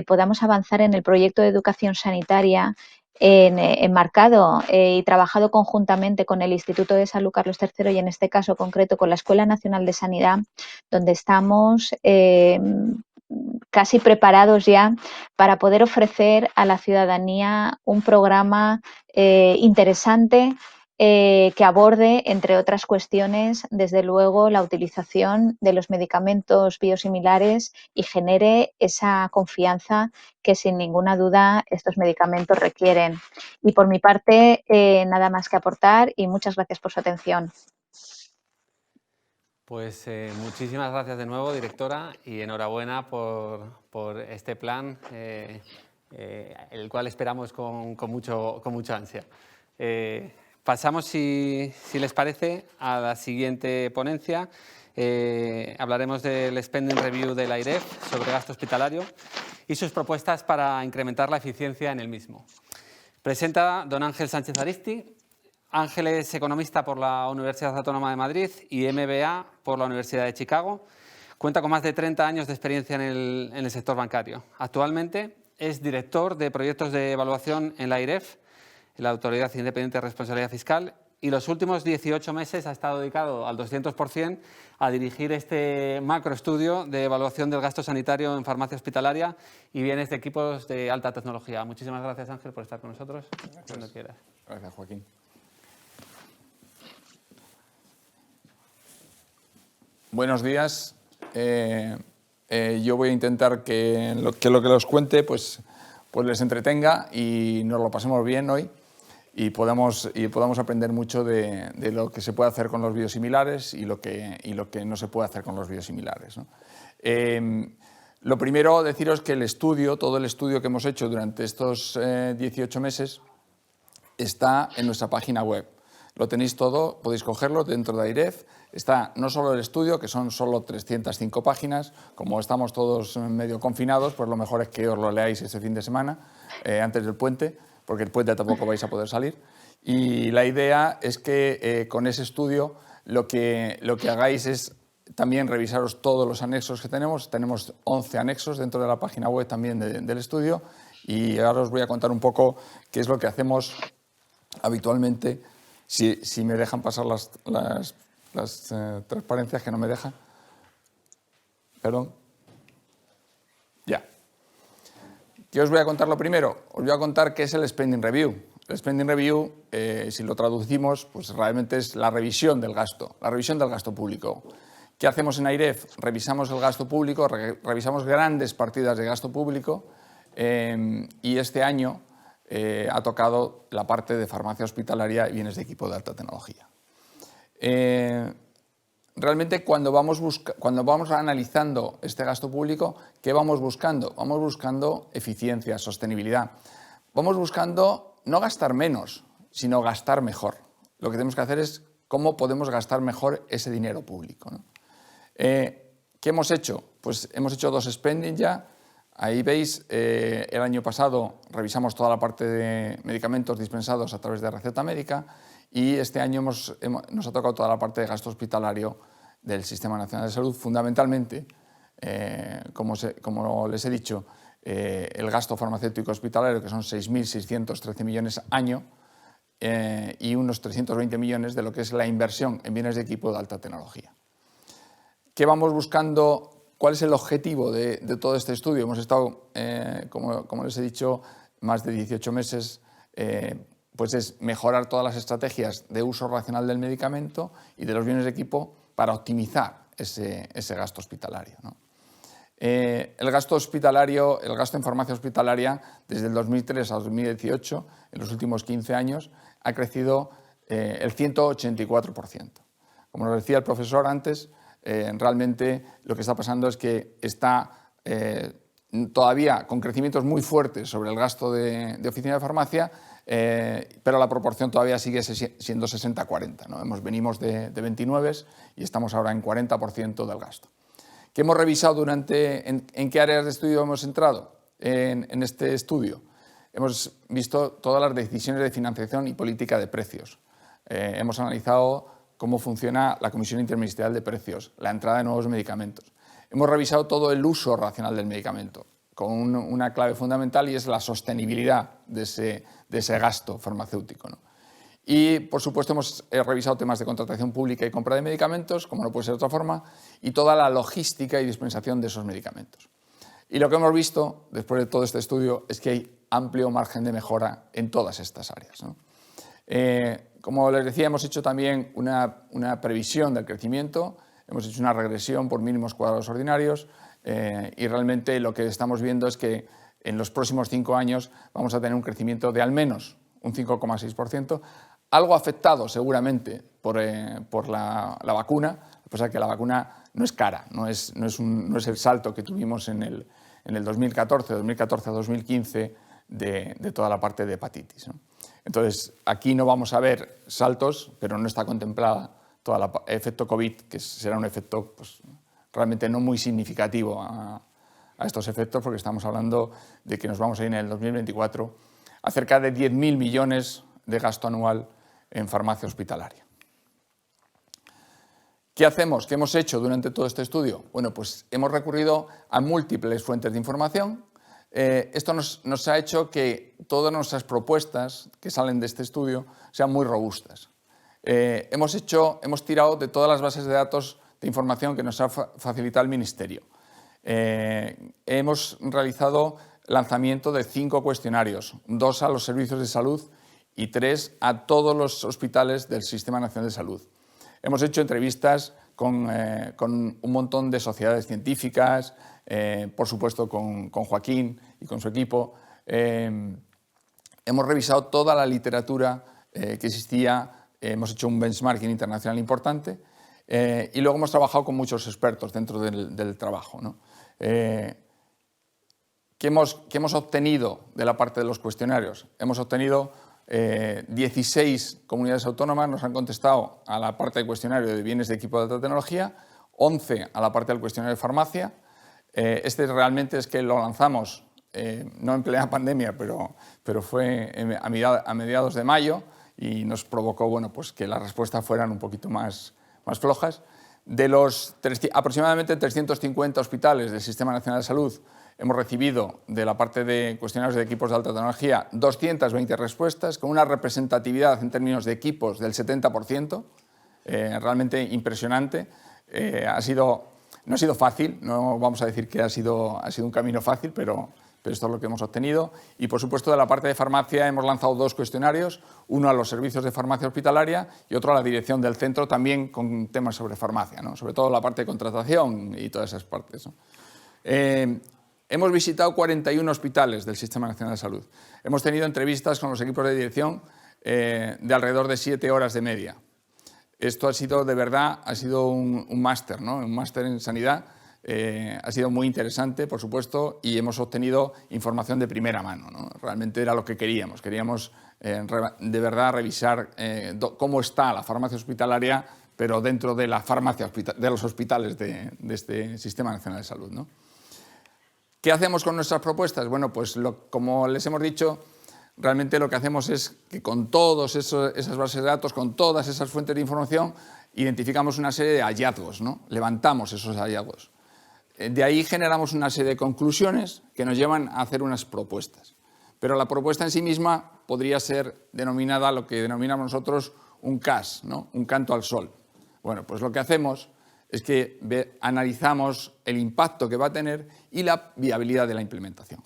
S3: podamos avanzar en el proyecto de educación sanitaria enmarcado y trabajado conjuntamente con el Instituto de Salud Carlos III y en este caso concreto con la Escuela Nacional de Sanidad, donde estamos casi preparados ya para poder ofrecer a la ciudadanía un programa interesante que aborde, entre otras cuestiones, desde luego, la utilización de los medicamentos biosimilares y genere esa confianza que, sin ninguna duda, estos medicamentos requieren. Y por mi parte, nada más que aportar y muchas gracias por su atención.
S1: Pues muchísimas gracias de nuevo, directora, y enhorabuena por este plan, el cual esperamos con mucha ansia. Pasamos, si les parece, a la siguiente ponencia. Hablaremos del Spending Review de la AIREF sobre gasto hospitalario y sus propuestas para incrementar la eficiencia en el mismo. Presenta don Ángel Sánchez Aristi. Ángel es economista por la Universidad Autónoma de Madrid y MBA por la Universidad de Chicago. Cuenta con más de 30 años de experiencia en el sector bancario. Actualmente es director de proyectos de evaluación en la AIREF, la Autoridad Independiente de Responsabilidad Fiscal, y los últimos 18 meses ha estado dedicado al 200% a dirigir este macroestudio de evaluación del gasto sanitario en farmacia hospitalaria y bienes de equipos de alta tecnología. Muchísimas gracias, Ángel, por estar con nosotros. Gracias. Cuando quieras.
S4: Gracias, Joaquín. Buenos días. Yo voy a intentar que lo que los cuente pues les entretenga y nos lo pasemos bien hoy y podamos aprender mucho de lo que se puede hacer con los biosimilares y lo que no se puede hacer con los biosimilares, ¿no? Lo primero, deciros que todo el estudio que hemos hecho durante estos 18 meses está en nuestra página web. Lo tenéis todo, podéis cogerlo dentro de AIREF. Está no solo el estudio, que son solo 305 páginas, como estamos todos medio confinados, pues lo mejor es que os lo leáis ese fin de semana, antes del puente, porque el puente tampoco vais a poder salir. Y la idea es que con ese estudio lo que hagáis es también revisaros todos los anexos que tenemos. Tenemos 11 anexos dentro de la página web también del estudio y ahora os voy a contar un poco qué es lo que hacemos habitualmente. Si me dejan pasar las transparencias, que no me dejan. Perdón. Ya. ¿Qué os voy a contar lo primero? Os voy a contar qué es el Spending Review. El Spending Review, si lo traducimos, pues realmente es la revisión del gasto público. ¿Qué hacemos en AIREF? Revisamos el gasto público, revisamos grandes partidas de gasto público y este año ha tocado la parte de farmacia hospitalaria y bienes de equipo de alta tecnología. Realmente cuando vamos analizando este gasto público, ¿qué vamos buscando? Vamos buscando eficiencia, sostenibilidad. Vamos buscando no gastar menos, sino gastar mejor. Lo que tenemos que hacer es cómo podemos gastar mejor ese dinero público, ¿no? ¿Qué hemos hecho? Pues hemos hecho 2 spending ya. Ahí veis, el año pasado revisamos toda la parte de medicamentos dispensados a través de receta médica y este año nos ha tocado toda la parte de gasto hospitalario del Sistema Nacional de Salud, fundamentalmente, como les he dicho, el gasto farmacéutico hospitalario, que son 6.613 millones año, y unos 320 millones de lo que es la inversión en bienes de equipo de alta tecnología. ¿Qué vamos buscando? ¿Cuál es el objetivo de todo este estudio? Hemos estado, como les he dicho, más de 18 meses, pues es mejorar todas las estrategias de uso racional del medicamento y de los bienes de equipo para optimizar ese gasto hospitalario, ¿no? El gasto hospitalario, el gasto en farmacia hospitalaria, desde el 2003 a 2018, en los últimos 15 años, ha crecido el 184%. Como nos decía el profesor antes, realmente lo que está pasando es que está todavía con crecimientos muy fuertes sobre el gasto de oficina de farmacia, pero la proporción todavía sigue siendo 60-40, ¿no? Venimos de 29 y estamos ahora en 40% del gasto. ¿Qué hemos revisado en qué áreas de estudio hemos entrado en este estudio? Hemos visto todas las decisiones de financiación y política de precios. Hemos analizado cómo funciona la Comisión Interministerial de Precios, la entrada de nuevos medicamentos. Hemos revisado todo el uso racional del medicamento, con una clave fundamental, y es la sostenibilidad de ese gasto farmacéutico, ¿no? Y, por supuesto, hemos revisado temas de contratación pública y compra de medicamentos, como no puede ser de otra forma, y toda la logística y dispensación de esos medicamentos. Y lo que hemos visto, después de todo este estudio, es que hay amplio margen de mejora en todas estas áreas, ¿no? Como les decía, hemos hecho también una previsión del crecimiento, hemos hecho una regresión por mínimos cuadrados ordinarios, y realmente lo que estamos viendo es que en los próximos 5 años vamos a tener un crecimiento de al menos un 5,6%, algo afectado seguramente por la vacuna. Lo que pasa es que la vacuna no es cara, no es el salto que tuvimos en el 2014 a 2015 de toda la parte de hepatitis, ¿no? Entonces, aquí no vamos a ver saltos, pero no está contemplada todo el efecto COVID, que será un efecto pues, realmente no muy significativo a estos efectos, porque estamos hablando de que nos vamos a ir en el 2024 a cerca de 10.000 millones de gasto anual en farmacia hospitalaria. ¿Qué hacemos? ¿Qué hemos hecho durante todo este estudio? Bueno, pues hemos recurrido a múltiples fuentes de información. Esto nos ha hecho que todas nuestras propuestas que salen de este estudio sean muy robustas. Hemos tirado de todas las bases de datos de información que nos ha facilitado el Ministerio. Hemos realizado lanzamiento de 5 cuestionarios, 2 a los servicios de salud y 3 a todos los hospitales del Sistema Nacional de Salud. Hemos hecho entrevistas con un montón de sociedades científicas, por supuesto con Joaquín y con su equipo. Hemos revisado toda la literatura que existía, hemos hecho un benchmarking internacional importante, y luego hemos trabajado con muchos expertos dentro del trabajo, ¿no? ¿Qué hemos obtenido de la parte de los cuestionarios? Hemos obtenido 16 comunidades autónomas, nos han contestado a la parte del cuestionario de bienes de equipo de alta tecnología, 11 a la parte del cuestionario de farmacia. Este realmente es que lo lanzamos, no en plena pandemia, pero fue a mediados de mayo, y nos provocó, bueno, pues que las respuestas fueran un poquito más flojas. De los aproximadamente 350 hospitales del Sistema Nacional de Salud, hemos recibido de la parte de cuestionarios de equipos de alta tecnología 220 respuestas, con una representatividad en términos de equipos del 70%, realmente impresionante. No ha sido fácil, no vamos a decir que ha sido un camino fácil, pero esto es lo que hemos obtenido. Y, por supuesto, de la parte de farmacia hemos lanzado 2 cuestionarios, uno a los servicios de farmacia hospitalaria y otro a la dirección del centro, también con temas sobre farmacia, ¿no? Sobre todo la parte de contratación y todas esas partes, ¿no? Hemos visitado 41 hospitales del Sistema Nacional de Salud. Hemos tenido entrevistas con los equipos de dirección de alrededor de 7 horas de media. Esto ha sido, de verdad, un máster, ¿no? Un máster en sanidad. Ha sido muy interesante, por supuesto, y hemos obtenido información de primera mano, ¿no? Realmente era lo que queríamos. Queríamos, de verdad, revisar cómo está la farmacia hospitalaria, pero dentro de la farmacia de los hospitales de este Sistema Nacional de Salud, ¿no? ¿Qué hacemos con nuestras propuestas? Bueno, pues como les hemos dicho, realmente lo que hacemos es que con todas esas bases de datos, con todas esas fuentes de información, identificamos una serie de hallazgos, ¿no? Levantamos esos hallazgos. De ahí generamos una serie de conclusiones que nos llevan a hacer unas propuestas. Pero la propuesta en sí misma podría ser denominada lo que denominamos nosotros un CAS, ¿no? Un canto al sol. Bueno, pues lo que hacemos es que analizamos el impacto que va a tener y la viabilidad de la implementación.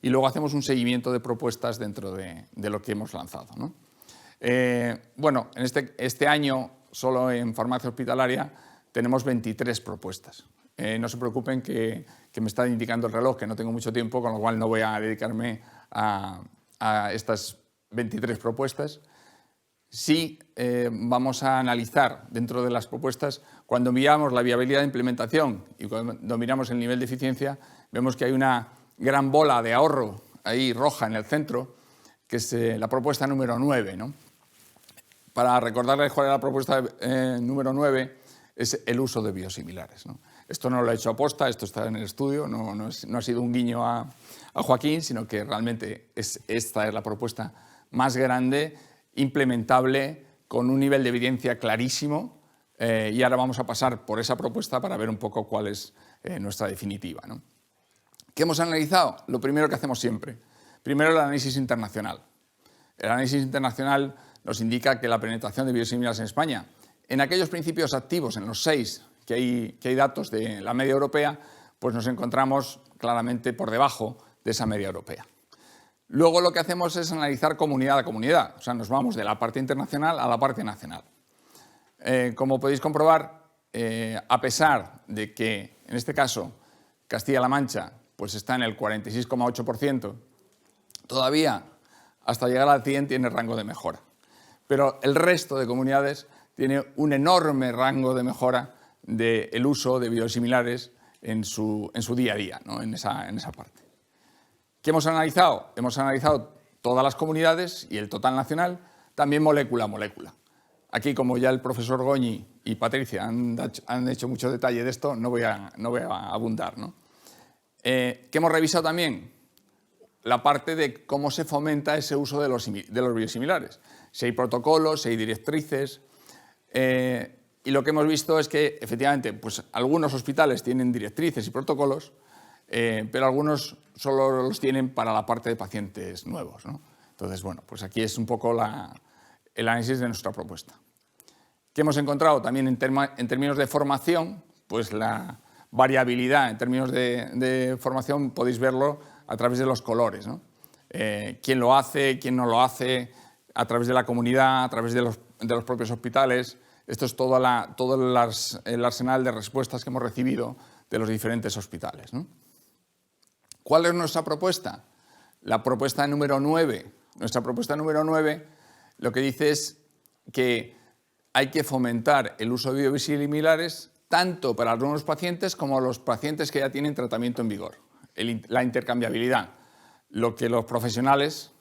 S4: Y luego hacemos un seguimiento de propuestas dentro de lo que hemos lanzado, ¿no? Bueno, en este año, solo en farmacia hospitalaria, tenemos 23 propuestas. no se preocupen que me está indicando el reloj, que no tengo mucho tiempo, con lo cual no voy a dedicarme a estas 23 propuestas. Sí, vamos a analizar dentro de las propuestas, cuando miramos la viabilidad de implementación y cuando miramos el nivel de eficiencia, vemos que hay una gran bola de ahorro ahí roja en el centro, que es la propuesta número 9, ¿no? Para recordarles cuál es la propuesta número 9, es el uso de biosimilares, ¿no? Esto no lo he hecho aposta, esto está en el estudio, no ha sido un guiño a Joaquín, sino que realmente esta es la propuesta más grande, implementable, con un nivel de evidencia clarísimo, y ahora vamos a pasar por esa propuesta para ver un poco cuál es nuestra definitiva, ¿no? ¿Qué hemos analizado? Lo primero que hacemos siempre. Primero, el análisis internacional. El análisis internacional nos indica que la penetración de biosimilares en España, en aquellos principios activos, en los 6 que hay datos de la media europea, pues nos encontramos claramente por debajo de esa media europea. Luego lo que hacemos es analizar comunidad a comunidad, o sea, nos vamos de la parte internacional a la parte nacional. Como podéis comprobar, a pesar de que, en este caso, Castilla-La Mancha pues está en el 46,8%, todavía, hasta llegar al 100, tiene rango de mejora. Pero el resto de comunidades tiene un enorme rango de mejora del uso de biosimilares en su día a día, ¿no? en esa parte. ¿Qué hemos analizado? Hemos analizado todas las comunidades y el total nacional, también molécula a molécula. Aquí, como ya el profesor Goñi y Patricia han hecho mucho detalle de esto, no voy a abundar, ¿no? ¿Qué hemos revisado también? La parte de cómo se fomenta ese uso de los biosimilares. Si hay protocolos, si hay directrices. Y lo que hemos visto es que, efectivamente, pues algunos hospitales tienen directrices y protocolos, pero algunos solo los tienen para la parte de pacientes nuevos, ¿no? Entonces, bueno, pues aquí es un poco el análisis de nuestra propuesta. ¿Qué hemos encontrado? También en términos de formación, pues la variabilidad en términos de formación podéis verlo a través de los colores, ¿no? Quién lo hace, quién no lo hace, a través de la comunidad, a través de los propios hospitales. Esto es todo el arsenal de respuestas que hemos recibido de los diferentes hospitales, ¿no? ¿Cuál es nuestra propuesta? La propuesta número 9. Nuestra propuesta número 9 lo que dice es que hay que fomentar el uso de biosimilares tanto para los nuevos pacientes como los pacientes que ya tienen tratamiento en vigor. La intercambiabilidad, lo que los profesionales,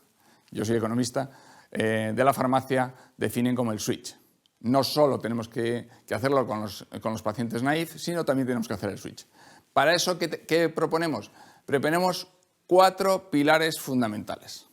S4: yo soy economista, de la farmacia definen como el switch. No solo tenemos que hacerlo con los pacientes naïf, sino también tenemos que hacer el switch. Para eso, ¿qué proponemos? Proponemos 4 pilares fundamentales.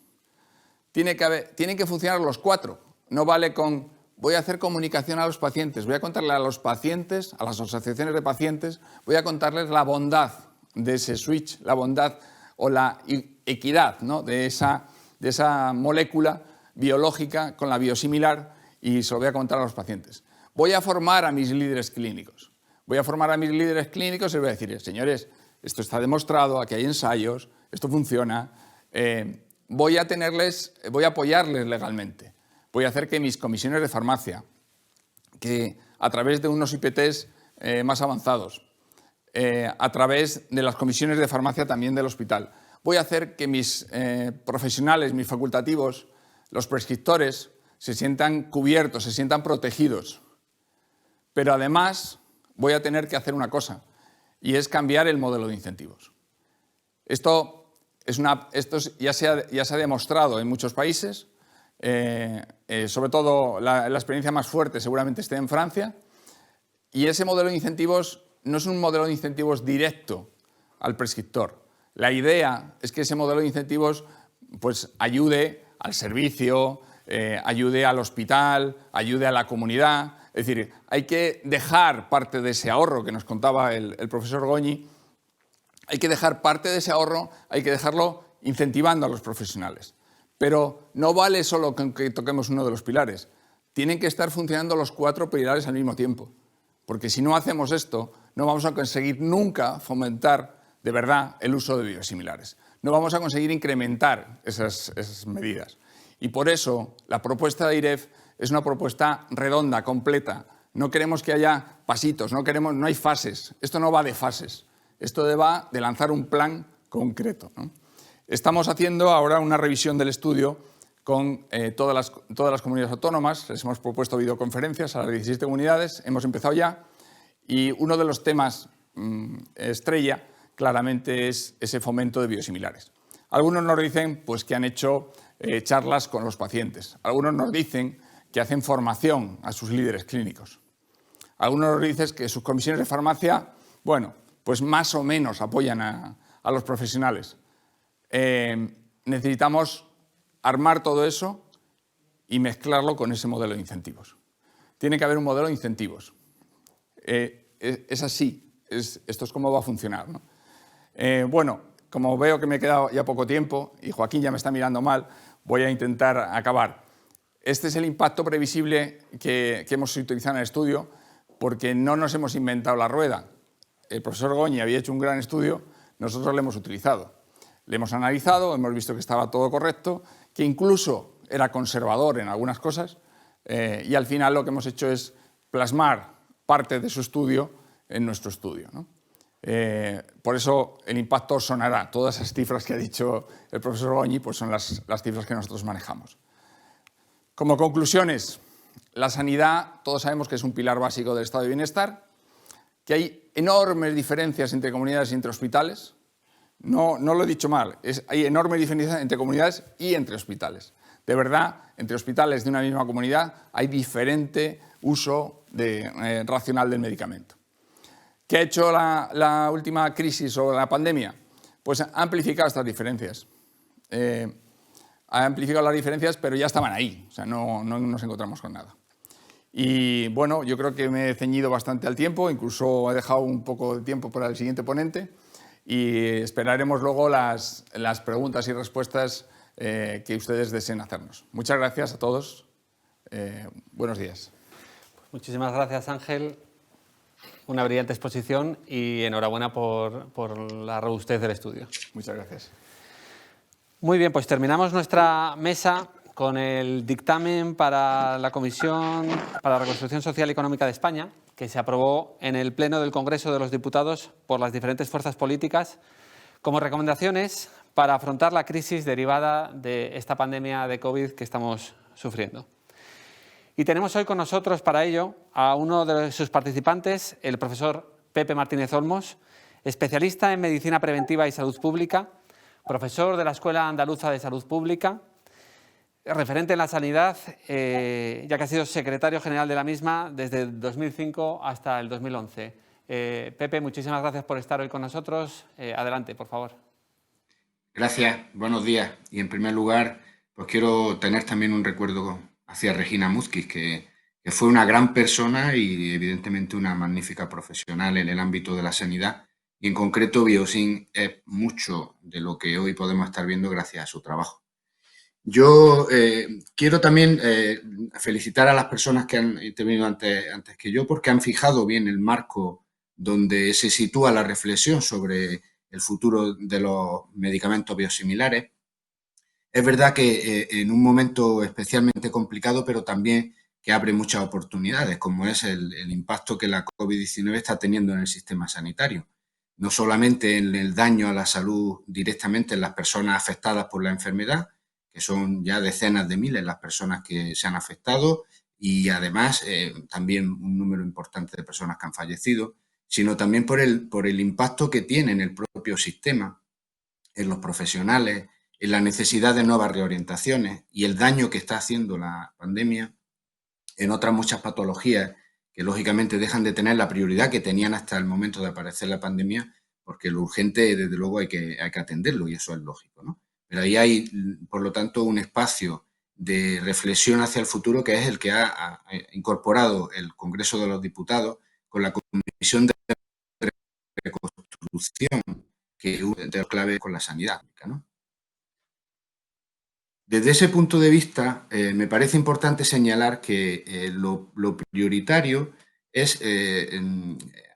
S4: Tienen que funcionar los 4. No vale con voy a hacer comunicación a los pacientes, voy a contarle a los pacientes, a las asociaciones de pacientes, voy a contarles la bondad de ese switch, la bondad o la equidad, ¿no? de esa molécula biológica con la biosimilar, y se lo voy a contar a los pacientes. Voy a formar a mis líderes clínicos. Voy a formar a mis líderes clínicos y les voy a decir, señores, esto está demostrado, aquí hay ensayos, esto funciona, voy a apoyarles legalmente. Voy a hacer que mis comisiones de farmacia, que a través de unos IPTs más avanzados, a través de las comisiones de farmacia también del hospital, voy a hacer que mis profesionales, mis facultativos, los prescriptores, se sientan cubiertos, se sientan protegidos. Pero además voy a tener que hacer una cosa, y es cambiar el modelo de incentivos. Esto ya se ha demostrado en muchos países, sobre todo la experiencia más fuerte seguramente esté en Francia, y ese modelo de incentivos no es un modelo de incentivos directo al prescriptor. La idea es que ese modelo de incentivos pues, ayude al servicio, ayude al hospital, ayude a la comunidad. Es decir, hay que dejar parte de ese ahorro que nos contaba el profesor Goñi, hay que dejar parte de ese ahorro, hay que dejarlo incentivando a los profesionales. Pero no vale solo con que toquemos uno de los pilares, tienen que estar funcionando los 4 pilares al mismo tiempo, porque si no hacemos esto, no vamos a conseguir nunca fomentar de verdad el uso de biosimilares. No vamos a conseguir incrementar esas medidas. Y por eso la propuesta de IREF es una propuesta redonda, completa. No queremos que haya pasitos, no hay fases. Esto no va de fases. Esto va de lanzar un plan concreto, ¿no? Estamos haciendo ahora una revisión del estudio con todas las comunidades autónomas. Les hemos propuesto videoconferencias a las 17 comunidades. Hemos empezado ya. Y uno de los temas estrella claramente es ese fomento de biosimilares. Algunos nos dicen pues, que han hecho charlas con los pacientes. Algunos nos dicen que hacen formación a sus líderes clínicos. Algunos nos dicen que sus comisiones de farmacia, bueno, pues más o menos apoyan a los profesionales. Necesitamos armar todo eso y mezclarlo con ese modelo de incentivos. Tiene que haber un modelo de incentivos. Es así, esto es cómo va a funcionar, ¿no? Bueno, como veo que me he quedado ya poco tiempo y Joaquín ya me está mirando mal, voy a intentar acabar. Este es el impacto previsible que hemos utilizado en el estudio, porque no nos hemos inventado la rueda. El profesor Goñi había hecho un gran estudio, nosotros lo hemos utilizado. Le hemos analizado, hemos visto que estaba todo correcto, que incluso era conservador en algunas cosas, y al final lo que hemos hecho es plasmar parte de su estudio en nuestro estudio, ¿no? Por eso el impacto sonará. Todas esas cifras que ha dicho el profesor Goñi pues son las cifras que nosotros manejamos. Como conclusiones, la sanidad, todos sabemos que es un pilar básico del estado de bienestar, que hay enormes diferencias entre comunidades y entre hospitales. No lo he dicho mal, hay enormes diferencias entre comunidades y entre hospitales. De verdad, entre hospitales de una misma comunidad hay diferente uso racional del medicamento. ¿Qué ha hecho la última crisis o la pandemia? Pues ha amplificado estas diferencias. Ha amplificado las diferencias, pero ya estaban ahí, o sea, no nos encontramos con nada. Y bueno, yo creo que me he ceñido bastante al tiempo, incluso he dejado un poco de tiempo para el siguiente ponente y esperaremos luego las preguntas y respuestas que ustedes deseen hacernos. Muchas gracias a todos. Buenos días.
S1: Muchísimas gracias, Ángel. Una brillante exposición y enhorabuena por la robustez del estudio.
S4: Muchas gracias.
S1: Muy bien, pues terminamos nuestra mesa con el dictamen para la Comisión para la Reconstrucción Social y Económica de España, que se aprobó en el Pleno del Congreso de los Diputados por las diferentes fuerzas políticas como recomendaciones para afrontar la crisis derivada de esta pandemia de COVID que estamos sufriendo. Y tenemos hoy con nosotros para ello a uno de sus participantes, el profesor Pepe Martínez Olmos, especialista en Medicina Preventiva y Salud Pública, profesor de la Escuela Andaluza de Salud Pública, referente en la sanidad, ya que ha sido secretario general de la misma desde el 2005 hasta el 2011. Pepe, muchísimas gracias por estar hoy con nosotros. Adelante, por favor.
S5: Gracias, buenos días. Y en primer lugar, pues quiero tener también un recuerdo hacia Regina Múzquiz, que fue una gran persona y evidentemente una magnífica profesional en el ámbito de la sanidad. Y en concreto, Biosin es mucho de lo que hoy podemos estar viendo gracias a su trabajo. Yo quiero también felicitar a las personas que han intervenido antes que yo, porque han fijado bien el marco donde se sitúa la reflexión sobre el futuro de los medicamentos biosimilares. Es verdad que en un momento especialmente complicado, pero también que abre muchas oportunidades, como es el impacto que la COVID-19 está teniendo en el sistema sanitario. No solamente en el daño a la salud directamente en las personas afectadas por la enfermedad, que son ya decenas de miles las personas que se han afectado y además también un número importante de personas que han fallecido, sino también por el impacto que tiene en el propio sistema, en los profesionales, en la necesidad de nuevas reorientaciones y el daño que está haciendo la pandemia en otras muchas patologías que lógicamente dejan de tener la prioridad que tenían hasta el momento de aparecer la pandemia, porque lo urgente, desde luego, hay que atenderlo y eso es lógico, ¿no? Pero ahí hay, por lo tanto, un espacio de reflexión hacia el futuro que es el que ha incorporado el Congreso de los Diputados con la Comisión de Reconstrucción, que es una de las claves con la sanidad, ¿no? Desde ese punto de vista, me parece importante señalar que lo prioritario es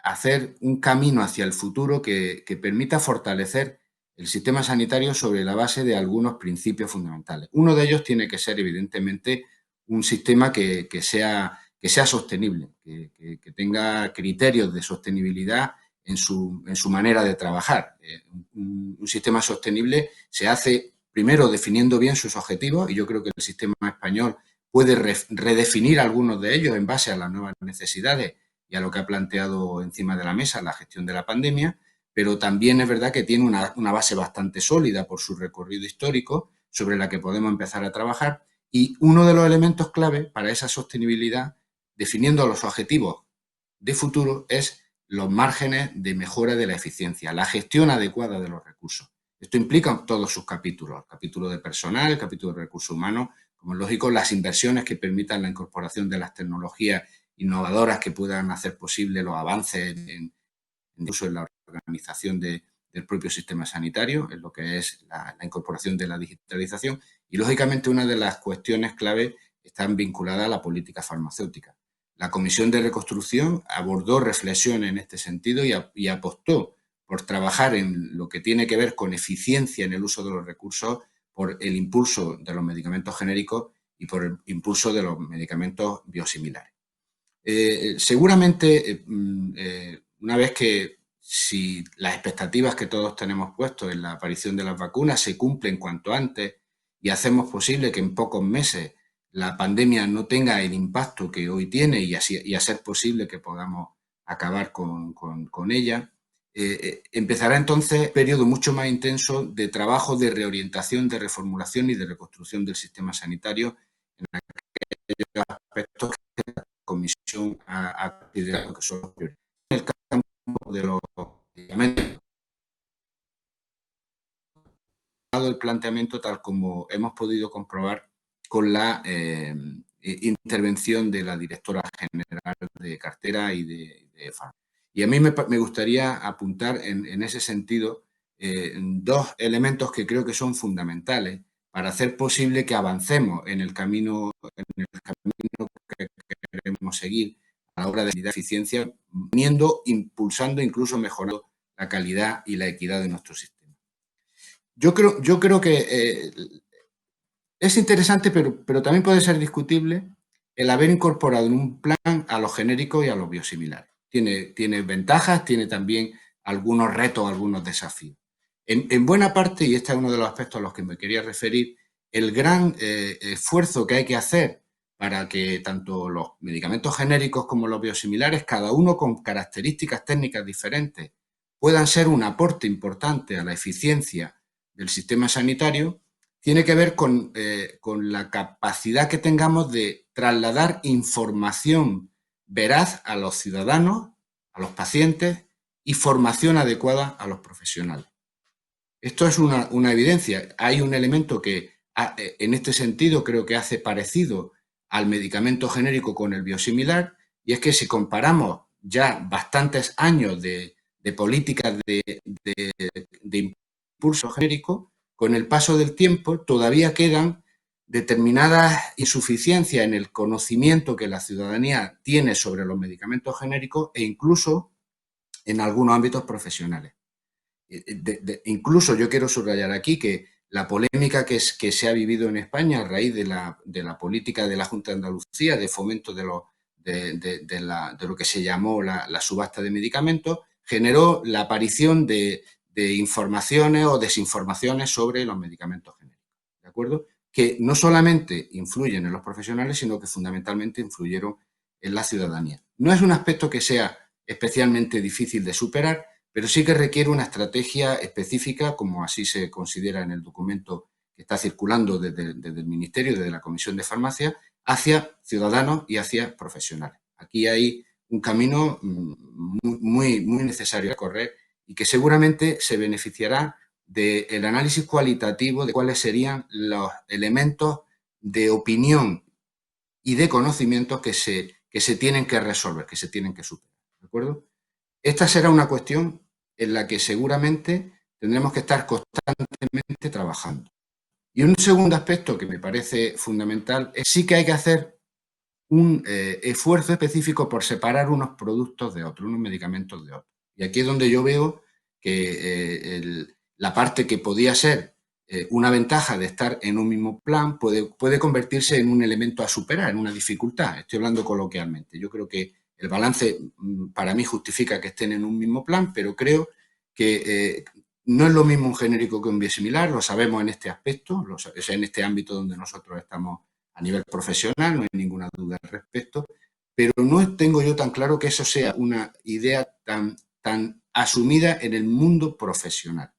S5: hacer un camino hacia el futuro que permita fortalecer el sistema sanitario sobre la base de algunos principios fundamentales. Uno de ellos tiene que ser, evidentemente, un sistema que sea que sea sostenible, que tenga criterios de sostenibilidad en su manera de trabajar. Un sistema sostenible se hace primero definiendo bien sus objetivos, y yo creo que el sistema español puede redefinir algunos de ellos en base a las nuevas necesidades y a lo que ha planteado encima de la mesa la gestión de la pandemia, pero también es verdad que tiene una base bastante sólida por su recorrido histórico sobre la que podemos empezar a trabajar, y uno de los elementos clave para esa sostenibilidad, definiendo los objetivos de futuro, es los márgenes de mejora de la eficiencia, la gestión adecuada de los recursos. Esto implica todos sus capítulos, el capítulo de personal, el capítulo de recursos humanos, como es lógico, las inversiones que permitan la incorporación de las tecnologías innovadoras que puedan hacer posible los avances incluso en la organización del propio sistema sanitario, en lo que es la incorporación de la digitalización, y lógicamente una de las cuestiones clave están vinculadas a la política farmacéutica. La Comisión de Reconstrucción abordó reflexiones en este sentido y apostó por trabajar en lo que tiene que ver con eficiencia en el uso de los recursos, por el impulso de los medicamentos genéricos y por el impulso de los medicamentos biosimilares. Seguramente, una vez que, si las expectativas que todos tenemos puestos en la aparición de las vacunas se cumplen cuanto antes y hacemos posible que en pocos meses la pandemia no tenga el impacto que hoy tiene y a ser posible que podamos acabar con ella, empezará entonces un periodo mucho más intenso de trabajo, de reorientación, de reformulación y de reconstrucción del sistema sanitario en aquellos aspectos que la Comisión ha considerado que son prioritarios. En el campo de los medicamentos, el planteamiento tal como hemos podido comprobar con la intervención de la directora general de cartera y de farmacia. Y a mí me gustaría apuntar en ese sentido dos elementos que creo que son fundamentales para hacer posible que avancemos en el camino que queremos seguir a la hora de la eficiencia, impulsando, incluso mejorando la calidad y la equidad de nuestro sistema. Yo creo que es interesante, pero también puede ser discutible el haber incorporado en un plan a los genéricos y a los biosimilares. Tiene ventajas, tiene también algunos retos, algunos desafíos. En buena parte, y este es uno de los aspectos a los que me quería referir, el gran esfuerzo que hay que hacer para que tanto los medicamentos genéricos como los biosimilares, cada uno con características técnicas diferentes, puedan ser un aporte importante a la eficiencia del sistema sanitario, tiene que ver con la capacidad que tengamos de trasladar información veraz a los ciudadanos, a los pacientes, y formación adecuada a los profesionales. Esto es una evidencia. Hay un elemento que en este sentido creo que hace parecido al medicamento genérico con el biosimilar, y es que si comparamos ya bastantes años de políticas de impulso genérico, con el paso del tiempo todavía quedan determinadas insuficiencias en el conocimiento que la ciudadanía tiene sobre los medicamentos genéricos e incluso en algunos ámbitos profesionales. Incluso yo quiero subrayar aquí que la polémica que se ha vivido en España a raíz de la política de la Junta de Andalucía de fomento de lo que se llamó la subasta de medicamentos generó la aparición de informaciones o desinformaciones sobre los medicamentos genéricos, ¿de acuerdo? Que no solamente influyen en los profesionales, sino que fundamentalmente influyeron en la ciudadanía. No es un aspecto que sea especialmente difícil de superar, pero sí que requiere una estrategia específica, como así se considera en el documento que está circulando desde el Ministerio, desde la Comisión de Farmacia, hacia ciudadanos y hacia profesionales. Aquí hay un camino muy necesario a recorrer y que seguramente se beneficiará del análisis cualitativo de cuáles serían los elementos de opinión y de conocimientos que se tienen que resolver, que se tienen que superar, ¿de acuerdo? Esta será una cuestión en la que seguramente tendremos que estar constantemente trabajando. Y un segundo aspecto que me parece fundamental es sí que hay que hacer un esfuerzo específico por separar unos productos de otros, unos medicamentos de otros. Y aquí es donde yo veo que la parte que podía ser una ventaja de estar en un mismo plan puede convertirse en un elemento a superar, en una dificultad. Estoy hablando coloquialmente. Yo creo que el balance para mí justifica que estén en un mismo plan, pero creo que no es lo mismo un genérico que un biosimilar, lo sabemos en este aspecto, o sea, en este ámbito donde nosotros estamos a nivel profesional, no hay ninguna duda al respecto, pero no tengo yo tan claro que eso sea una idea tan asumida en el mundo profesional,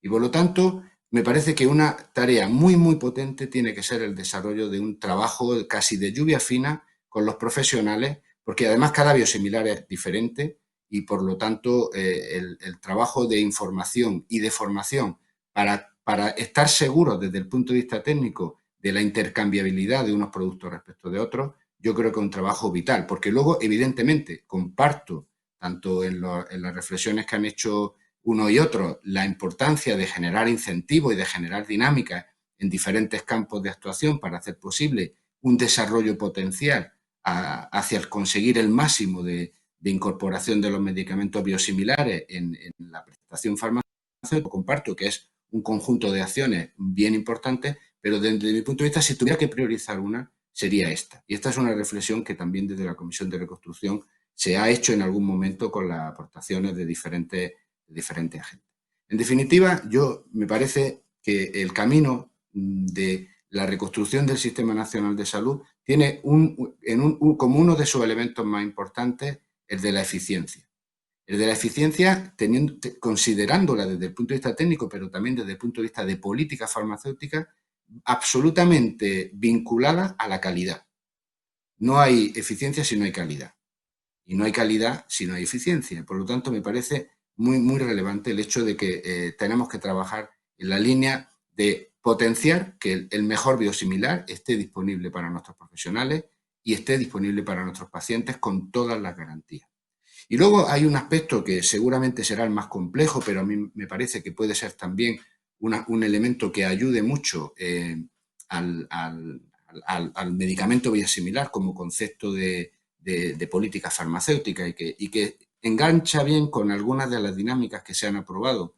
S5: Y por lo tanto, me parece que una tarea muy, muy potente tiene que ser el desarrollo de un trabajo casi de lluvia fina con los profesionales, porque además cada biosimilar es diferente y por lo tanto el trabajo de información y de formación para estar seguros desde el punto de vista técnico de la intercambiabilidad de unos productos respecto de otros, yo creo que es un trabajo vital, porque luego evidentemente comparto tanto en las reflexiones que han hecho uno y otro la importancia de generar incentivos y de generar dinámicas en diferentes campos de actuación para hacer posible un desarrollo potencial hacia el conseguir el máximo de incorporación de los medicamentos biosimilares en la prestación farmacéutica. Comparto que es un conjunto de acciones bien importantes, pero desde mi punto de vista, si tuviera que priorizar una, sería esta. Y esta es una reflexión que también desde la Comisión de Reconstrucción se ha hecho en algún momento con las aportaciones de diferentes agentes. En definitiva, me parece que el camino de la reconstrucción del Sistema Nacional de Salud tiene como uno de sus elementos más importantes el de la eficiencia. El de la eficiencia considerándola desde el punto de vista técnico, pero también desde el punto de vista de política farmacéutica, absolutamente vinculada a la calidad. No hay eficiencia si no hay calidad. Y no hay calidad si no hay eficiencia. Por lo tanto, me parece muy, muy relevante el hecho de que tenemos que trabajar en la línea de potenciar que el mejor biosimilar esté disponible para nuestros profesionales y esté disponible para nuestros pacientes con todas las garantías. Y luego hay un aspecto que seguramente será el más complejo, pero a mí me parece que puede ser también un elemento que ayude mucho al medicamento biosimilar como concepto de política farmacéutica y que engancha bien con algunas de las dinámicas que se han aprobado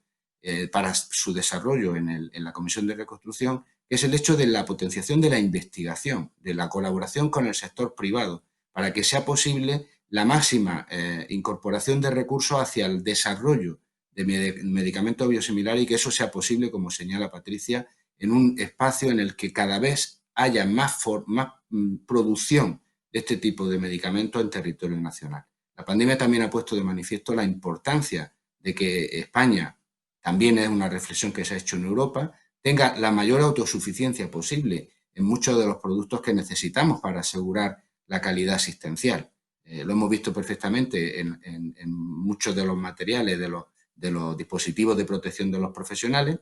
S5: para su desarrollo en la Comisión de Reconstrucción, que es el hecho de la potenciación de la investigación, de la colaboración con el sector privado, para que sea posible la máxima incorporación de recursos hacia el desarrollo de medicamentos biosimilares y que eso sea posible, como señala Patricia, en un espacio en el que cada vez haya más producción de este tipo de medicamentos en territorio nacional. La pandemia también ha puesto de manifiesto la importancia de que España, también es una reflexión que se ha hecho en Europa, tenga la mayor autosuficiencia posible en muchos de los productos que necesitamos para asegurar la calidad asistencial. Lo hemos visto perfectamente en muchos de los materiales de los dispositivos de protección de los profesionales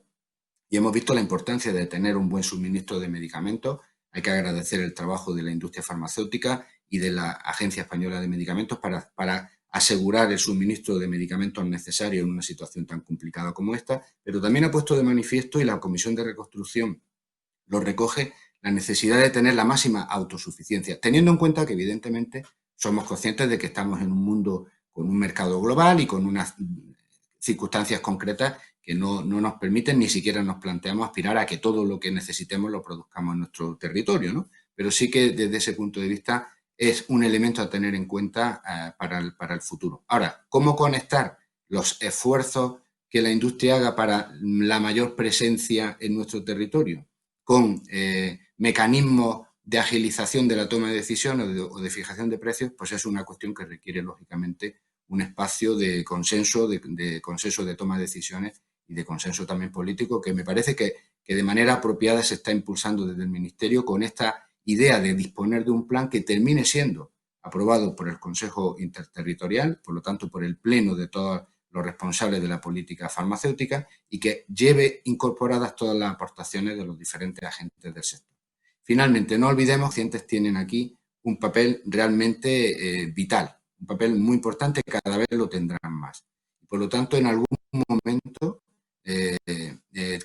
S5: y hemos visto la importancia de tener un buen suministro de medicamentos. Hay que agradecer el trabajo de la industria farmacéutica y de la Agencia Española de Medicamentos para asegurar el suministro de medicamentos necesarios en una situación tan complicada como esta, pero también ha puesto de manifiesto, y la Comisión de Reconstrucción lo recoge, la necesidad de tener la máxima autosuficiencia, teniendo en cuenta que evidentemente somos conscientes de que estamos en un mundo con un mercado global y con unas circunstancias concretas que no nos permiten, ni siquiera nos planteamos aspirar a que todo lo que necesitemos lo produzcamos en nuestro territorio, ¿no? Pero sí que desde ese punto de vista es un elemento a tener en cuenta para el futuro. Ahora, ¿cómo conectar los esfuerzos que la industria haga para la mayor presencia en nuestro territorio con mecanismos de agilización de la toma de decisiones o de fijación de precios? Pues es una cuestión que requiere, lógicamente, un espacio de consenso, de consenso de toma de decisiones y de consenso también político, que me parece que de manera apropiada se está impulsando desde el Ministerio con esta idea de disponer de un plan que termine siendo aprobado por el Consejo Interterritorial, por lo tanto por el Pleno de todos los responsables de la política farmacéutica y que lleve incorporadas todas las aportaciones de los diferentes agentes del sector. Finalmente, no olvidemos que los pacientes tienen aquí un papel realmente vital, un papel muy importante, cada vez lo tendrán más. Por lo tanto, en algún momento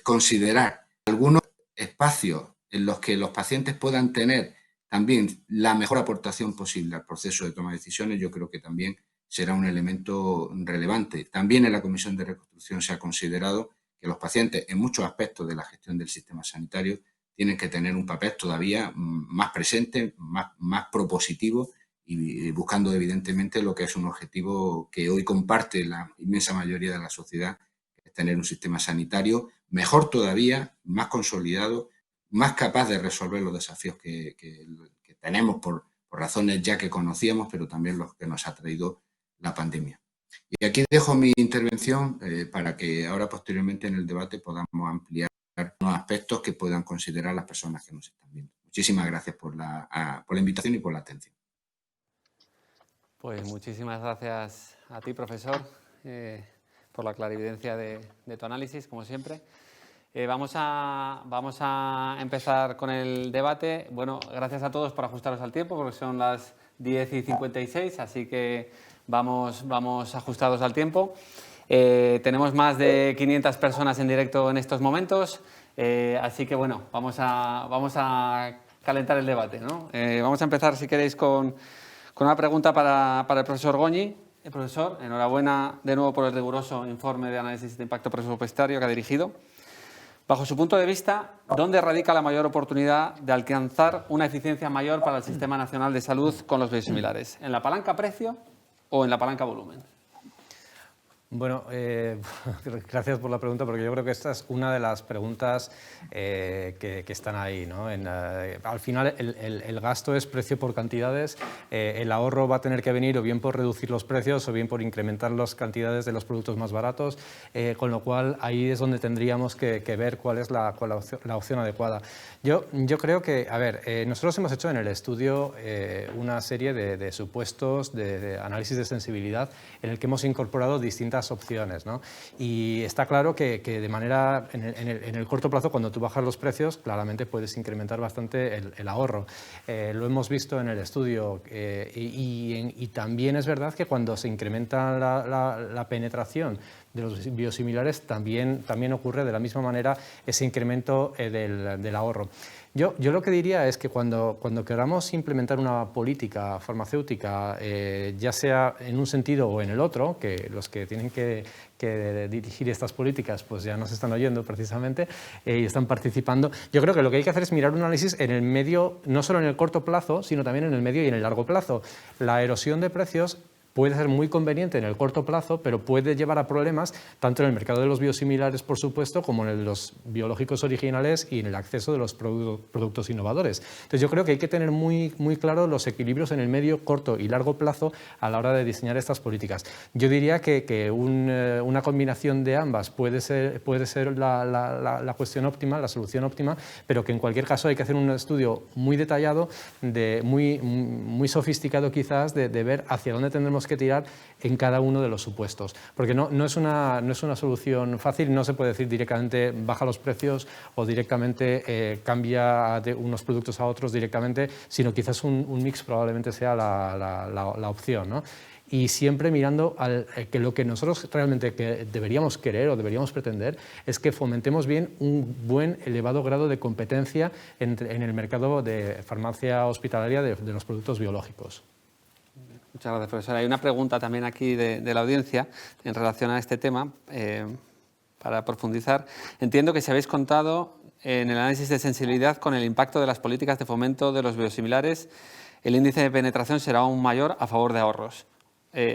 S5: considerar algunos espacios en los que los pacientes puedan tener también la mejor aportación posible al proceso de toma de decisiones, yo creo que también será un elemento relevante. También en la Comisión de Reconstrucción se ha considerado que los pacientes en muchos aspectos de la gestión del sistema sanitario tienen que tener un papel todavía más presente, más propositivo y buscando evidentemente lo que es un objetivo que hoy comparte la inmensa mayoría de la sociedad, que es tener un sistema sanitario mejor todavía, más consolidado, más capaz de resolver los desafíos que tenemos por razones ya que conocíamos, pero también los que nos ha traído la pandemia. Y aquí dejo mi intervención para que ahora posteriormente en el debate podamos ampliar unos aspectos que puedan considerar las personas que nos están viendo. Muchísimas gracias por la invitación y por la atención.
S1: Pues muchísimas gracias a ti, profesor, por la clarividencia de tu análisis, como siempre. Vamos a empezar con el debate. Bueno, gracias a todos por ajustaros al tiempo, porque son las 10:56, así que vamos ajustados al tiempo. Tenemos más de 500 personas en directo en estos momentos, así que bueno, vamos a calentar el debate, ¿no? Vamos a empezar, si queréis, con una pregunta para el profesor Goñi. Profesor, enhorabuena de nuevo por el riguroso informe de análisis de impacto presupuestario que ha dirigido. Bajo su punto de vista, ¿dónde radica la mayor oportunidad de alcanzar una eficiencia mayor para el Sistema Nacional de Salud con los biosimilares? ¿En la palanca precio o en la palanca volumen?
S2: Bueno, gracias por la pregunta, porque yo creo que esta es una de las preguntas que están ahí, ¿no? Al final el gasto es precio por cantidades, el ahorro va a tener que venir o bien por reducir los precios o bien por incrementar las cantidades de los productos más baratos, con lo cual ahí es donde tendríamos que ver cuál es la opción adecuada. Yo creo que, a ver, nosotros hemos hecho en el estudio una serie de supuestos de análisis de sensibilidad en el que hemos incorporado distintas opciones, ¿no? Y está claro que de manera, en el corto plazo, cuando tú bajas los precios, claramente puedes incrementar bastante el ahorro. Lo hemos visto en el estudio y también es verdad que cuando se incrementa la penetración de los biosimilares también ocurre de la misma manera ese incremento del ahorro. Yo lo que diría es que cuando queramos implementar una política farmacéutica, ya sea en un sentido o en el otro, que los que tienen que dirigir estas políticas pues ya nos están oyendo precisamente y están participando, yo creo que lo que hay que hacer es mirar un análisis en el medio, no solo en el corto plazo, sino también en el medio y en el largo plazo. La erosión de precios puede ser muy conveniente en el corto plazo, pero puede llevar a problemas tanto en el mercado de los biosimilares, por supuesto, como en el de los biológicos originales y en el acceso de los productos innovadores. Entonces, yo creo que hay que tener muy claro los equilibrios en el medio, corto y largo plazo a la hora de diseñar estas políticas. Yo diría que una combinación de ambas puede ser la cuestión óptima, la solución óptima, pero que en cualquier caso hay que hacer un estudio muy detallado, muy sofisticado quizás, de ver hacia dónde tendremos que tirar en cada uno de los supuestos, porque no es una solución fácil, no se puede decir directamente baja los precios o directamente cambia de unos productos a otros directamente, sino quizás un mix probablemente sea la opción, ¿no? Y siempre mirando que lo que nosotros realmente deberíamos querer o deberíamos pretender es que fomentemos bien un buen, elevado grado de competencia en el mercado de farmacia hospitalaria de los productos biológicos.
S1: Muchas gracias, profesor. Hay una pregunta también aquí de la audiencia en relación a este tema, para profundizar. Entiendo que si habéis contado en el análisis de sensibilidad con el impacto de las políticas de fomento de los biosimilares, el índice de penetración será aún mayor a favor de ahorros.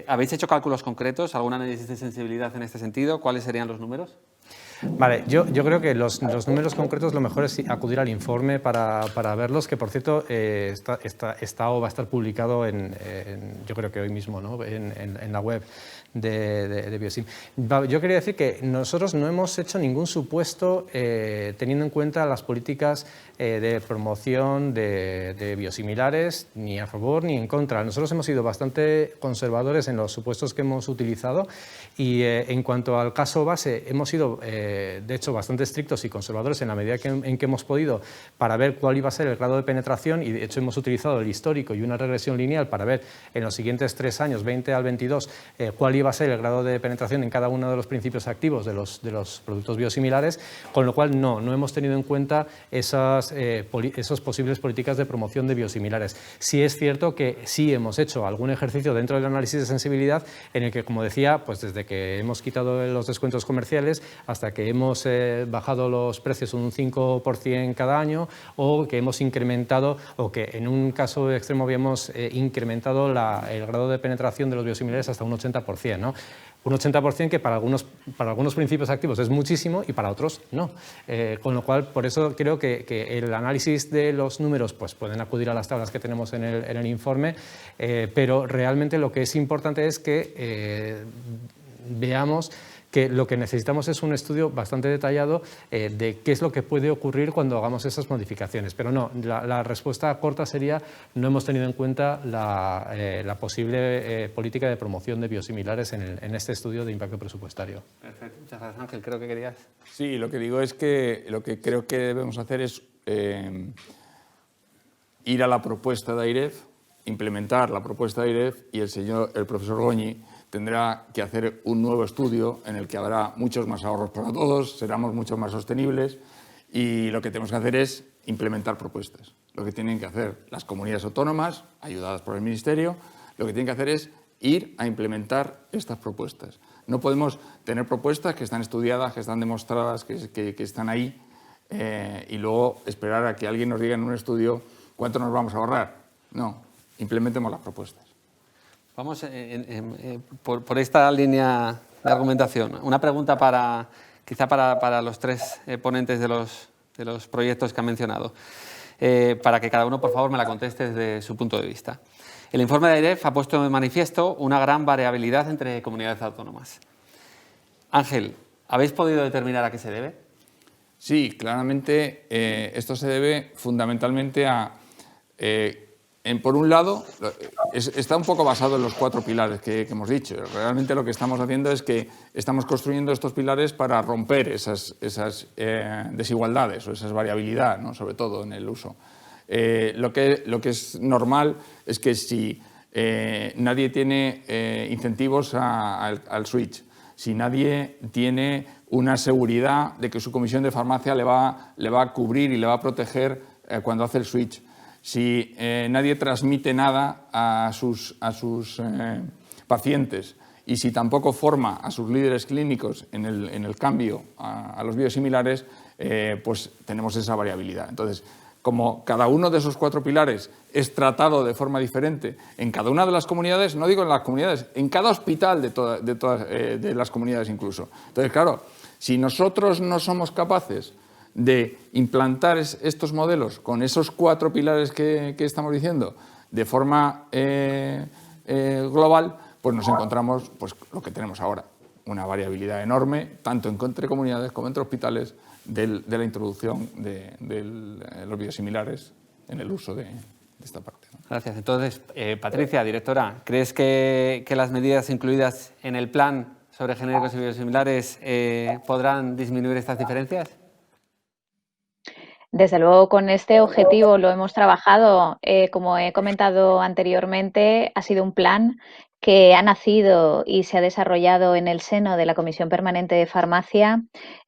S1: ¿Habéis hecho cálculos concretos, algún análisis de sensibilidad en este sentido? ¿Cuáles serían los números?
S2: Vale, yo creo que los números concretos lo mejor es acudir al informe para verlos, que por cierto está o va a estar publicado yo creo que hoy mismo, ¿no? en la web de Biosim. Yo quería decir que nosotros no hemos hecho ningún supuesto teniendo en cuenta las políticas de promoción de biosimilares, ni a favor ni en contra. Nosotros hemos sido bastante conservadores en los supuestos que hemos utilizado y en cuanto al caso base hemos sido de hecho bastante estrictos y conservadores en la medida en que hemos podido para ver cuál iba a ser el grado de penetración, y de hecho hemos utilizado el histórico y una regresión lineal para ver en los siguientes 3 años, 20 al 22, cuál iba a ser el grado de penetración en cada uno de los principios activos de los productos biosimilares, con lo cual no hemos tenido en cuenta esas esas posibles políticas de promoción de biosimilares. Sí es cierto que sí hemos hecho algún ejercicio dentro del análisis de sensibilidad en el que, como decía, pues desde que hemos quitado los descuentos comerciales hasta que hemos bajado los precios un 5% cada año, o que hemos incrementado, o que en un caso extremo habíamos incrementado el grado de penetración de los biosimilares hasta un 80%, ¿no? Un 80% que para algunos principios activos es muchísimo y para otros no. Con lo cual, por eso creo que el análisis de los números pues pueden acudir a las tablas que tenemos en el informe, pero realmente lo que es importante es que veamos que lo que necesitamos es un estudio bastante detallado de qué es lo que puede ocurrir cuando hagamos esas modificaciones. Pero no, la respuesta corta sería: no hemos tenido en cuenta la posible política de promoción de biosimilares en este estudio de impacto presupuestario.
S1: Perfecto, muchas gracias, Ángel. Creo que querías...
S4: Sí, lo que digo es que lo que creo que debemos hacer es ir a la propuesta de AIREF, implementar la propuesta de AIREF, y el profesor Goñi tendrá que hacer un nuevo estudio en el que habrá muchos más ahorros para todos, seremos mucho más sostenibles, y lo que tenemos que hacer es implementar propuestas. Lo que tienen que hacer las comunidades autónomas, ayudadas por el Ministerio, lo que tienen que hacer es ir a implementar estas propuestas. No podemos tener propuestas que están estudiadas, que están demostradas, que están ahí, y luego esperar a que alguien nos diga en un estudio cuánto nos vamos a ahorrar. No, implementemos las propuestas.
S1: Vamos por esta línea de argumentación. Una pregunta quizá para los tres ponentes de los proyectos que han mencionado, para que cada uno, por favor, me la conteste desde su punto de vista. El informe de AIREF ha puesto de manifiesto una gran variabilidad entre comunidades autónomas. Ángel, ¿habéis podido determinar a qué se debe?
S4: Sí, claramente esto se debe fundamentalmente a... por un lado, está un poco basado en los 4 pilares que hemos dicho. Realmente lo que estamos haciendo es que estamos construyendo estos pilares para romper esas desigualdades o esa variabilidad, ¿no? Sobre todo en el uso. Lo que es normal es que si nadie tiene incentivos al switch, si nadie tiene una seguridad de que su comisión de farmacia le va a cubrir y le va a proteger cuando hace el switch, si nadie transmite nada a sus pacientes, y si tampoco forma a sus líderes clínicos en el cambio a los biosimilares, pues tenemos esa variabilidad. Entonces, como cada uno de esos 4 pilares es tratado de forma diferente en cada una de las comunidades, no digo en las comunidades, en cada hospital de todas las comunidades incluso. Entonces, claro, si nosotros no somos capaces de implantar estos modelos con esos 4 pilares que estamos diciendo de forma global, pues nos encontramos pues lo que tenemos ahora, una variabilidad enorme, tanto entre comunidades como entre hospitales, de la introducción de los biosimilares en el uso de esta parte, ¿no?
S1: Gracias. Entonces, Patricia, directora, ¿crees que las medidas incluidas en el plan sobre genéricos y biosimilares podrán disminuir estas diferencias?
S3: Desde luego, con este objetivo lo hemos trabajado. Como he comentado anteriormente, ha sido un plan que ha nacido y se ha desarrollado en el seno de la Comisión Permanente de Farmacia.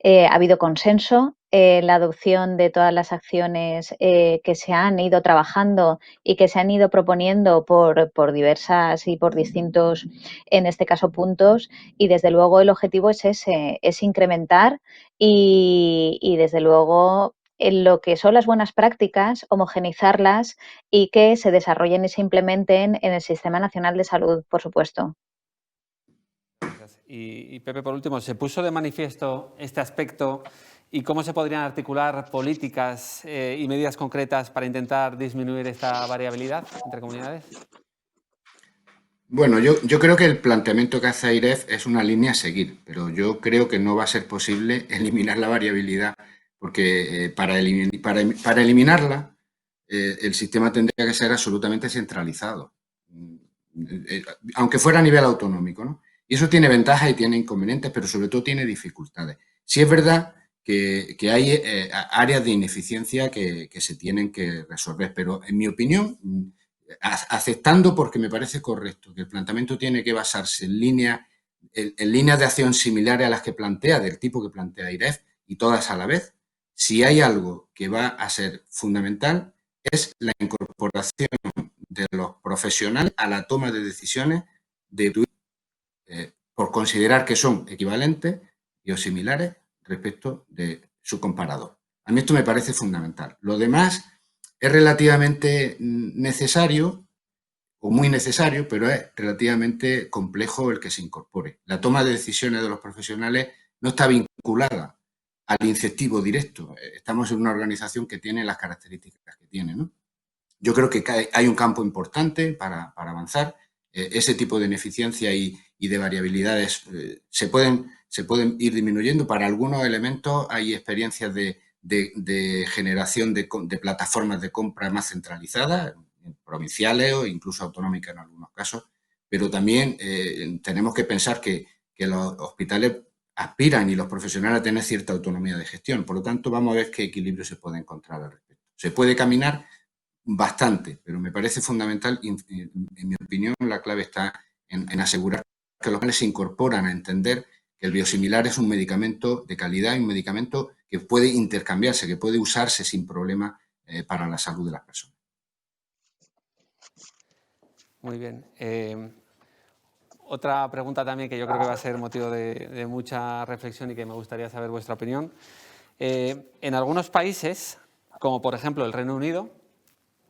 S3: Ha habido consenso en la adopción de todas las acciones que se han ido trabajando y que se han ido proponiendo por diversas y por distintos, en este caso, puntos. Y desde luego el objetivo es ese, es incrementar y desde luego en lo que son las buenas prácticas, homogeneizarlas y que se desarrollen y se implementen en el Sistema Nacional de Salud, por supuesto.
S1: Gracias. Y Pepe, por último, ¿se puso de manifiesto este aspecto y cómo se podrían articular políticas y medidas concretas para intentar disminuir esta variabilidad entre comunidades?
S5: Bueno, yo creo que el planteamiento que hace AIREF es una línea a seguir, pero yo creo que no va a ser posible eliminar la variabilidad, porque para eliminarla el sistema tendría que ser absolutamente centralizado, aunque fuera a nivel autonómico, ¿no? Y eso tiene ventajas y tiene inconvenientes, pero sobre todo tiene dificultades. Sí es verdad que hay áreas de ineficiencia que se tienen que resolver, pero en mi opinión, aceptando, porque me parece correcto, que el planteamiento tiene que basarse en líneas de acción similares a las que plantea, del tipo que plantea AIREF, y todas a la vez, Si hay algo que va a ser fundamental es la incorporación de los profesionales a la toma de decisiones por considerar que son equivalentes o similares respecto de su comparador. A mí esto me parece fundamental. Lo demás es relativamente necesario o muy necesario, pero es relativamente complejo el que se incorpore. La toma de decisiones de los profesionales no está vinculada al incentivo directo. Estamos en una organización que tiene las características que tiene, ¿no? Yo creo que hay un campo importante para avanzar. Ese tipo de ineficiencia y de variabilidades se pueden ir disminuyendo. Para algunos elementos hay experiencias de generación de plataformas de compra más centralizadas, provinciales o incluso autonómicas en algunos casos, pero también tenemos que pensar que los hospitales aspiran y los profesionales a tener cierta autonomía de gestión. Por lo tanto, vamos a ver qué equilibrio se puede encontrar al respecto. Se puede caminar bastante, pero me parece fundamental, en mi opinión, la clave está en asegurar que los jóvenes se incorporan a entender que el biosimilar es un medicamento de calidad y un medicamento que puede intercambiarse, que puede usarse sin problema para la salud de las personas.
S1: Muy bien. Otra pregunta también que yo creo que va a ser motivo de mucha reflexión y que me gustaría saber vuestra opinión. En algunos países, como por ejemplo el Reino Unido,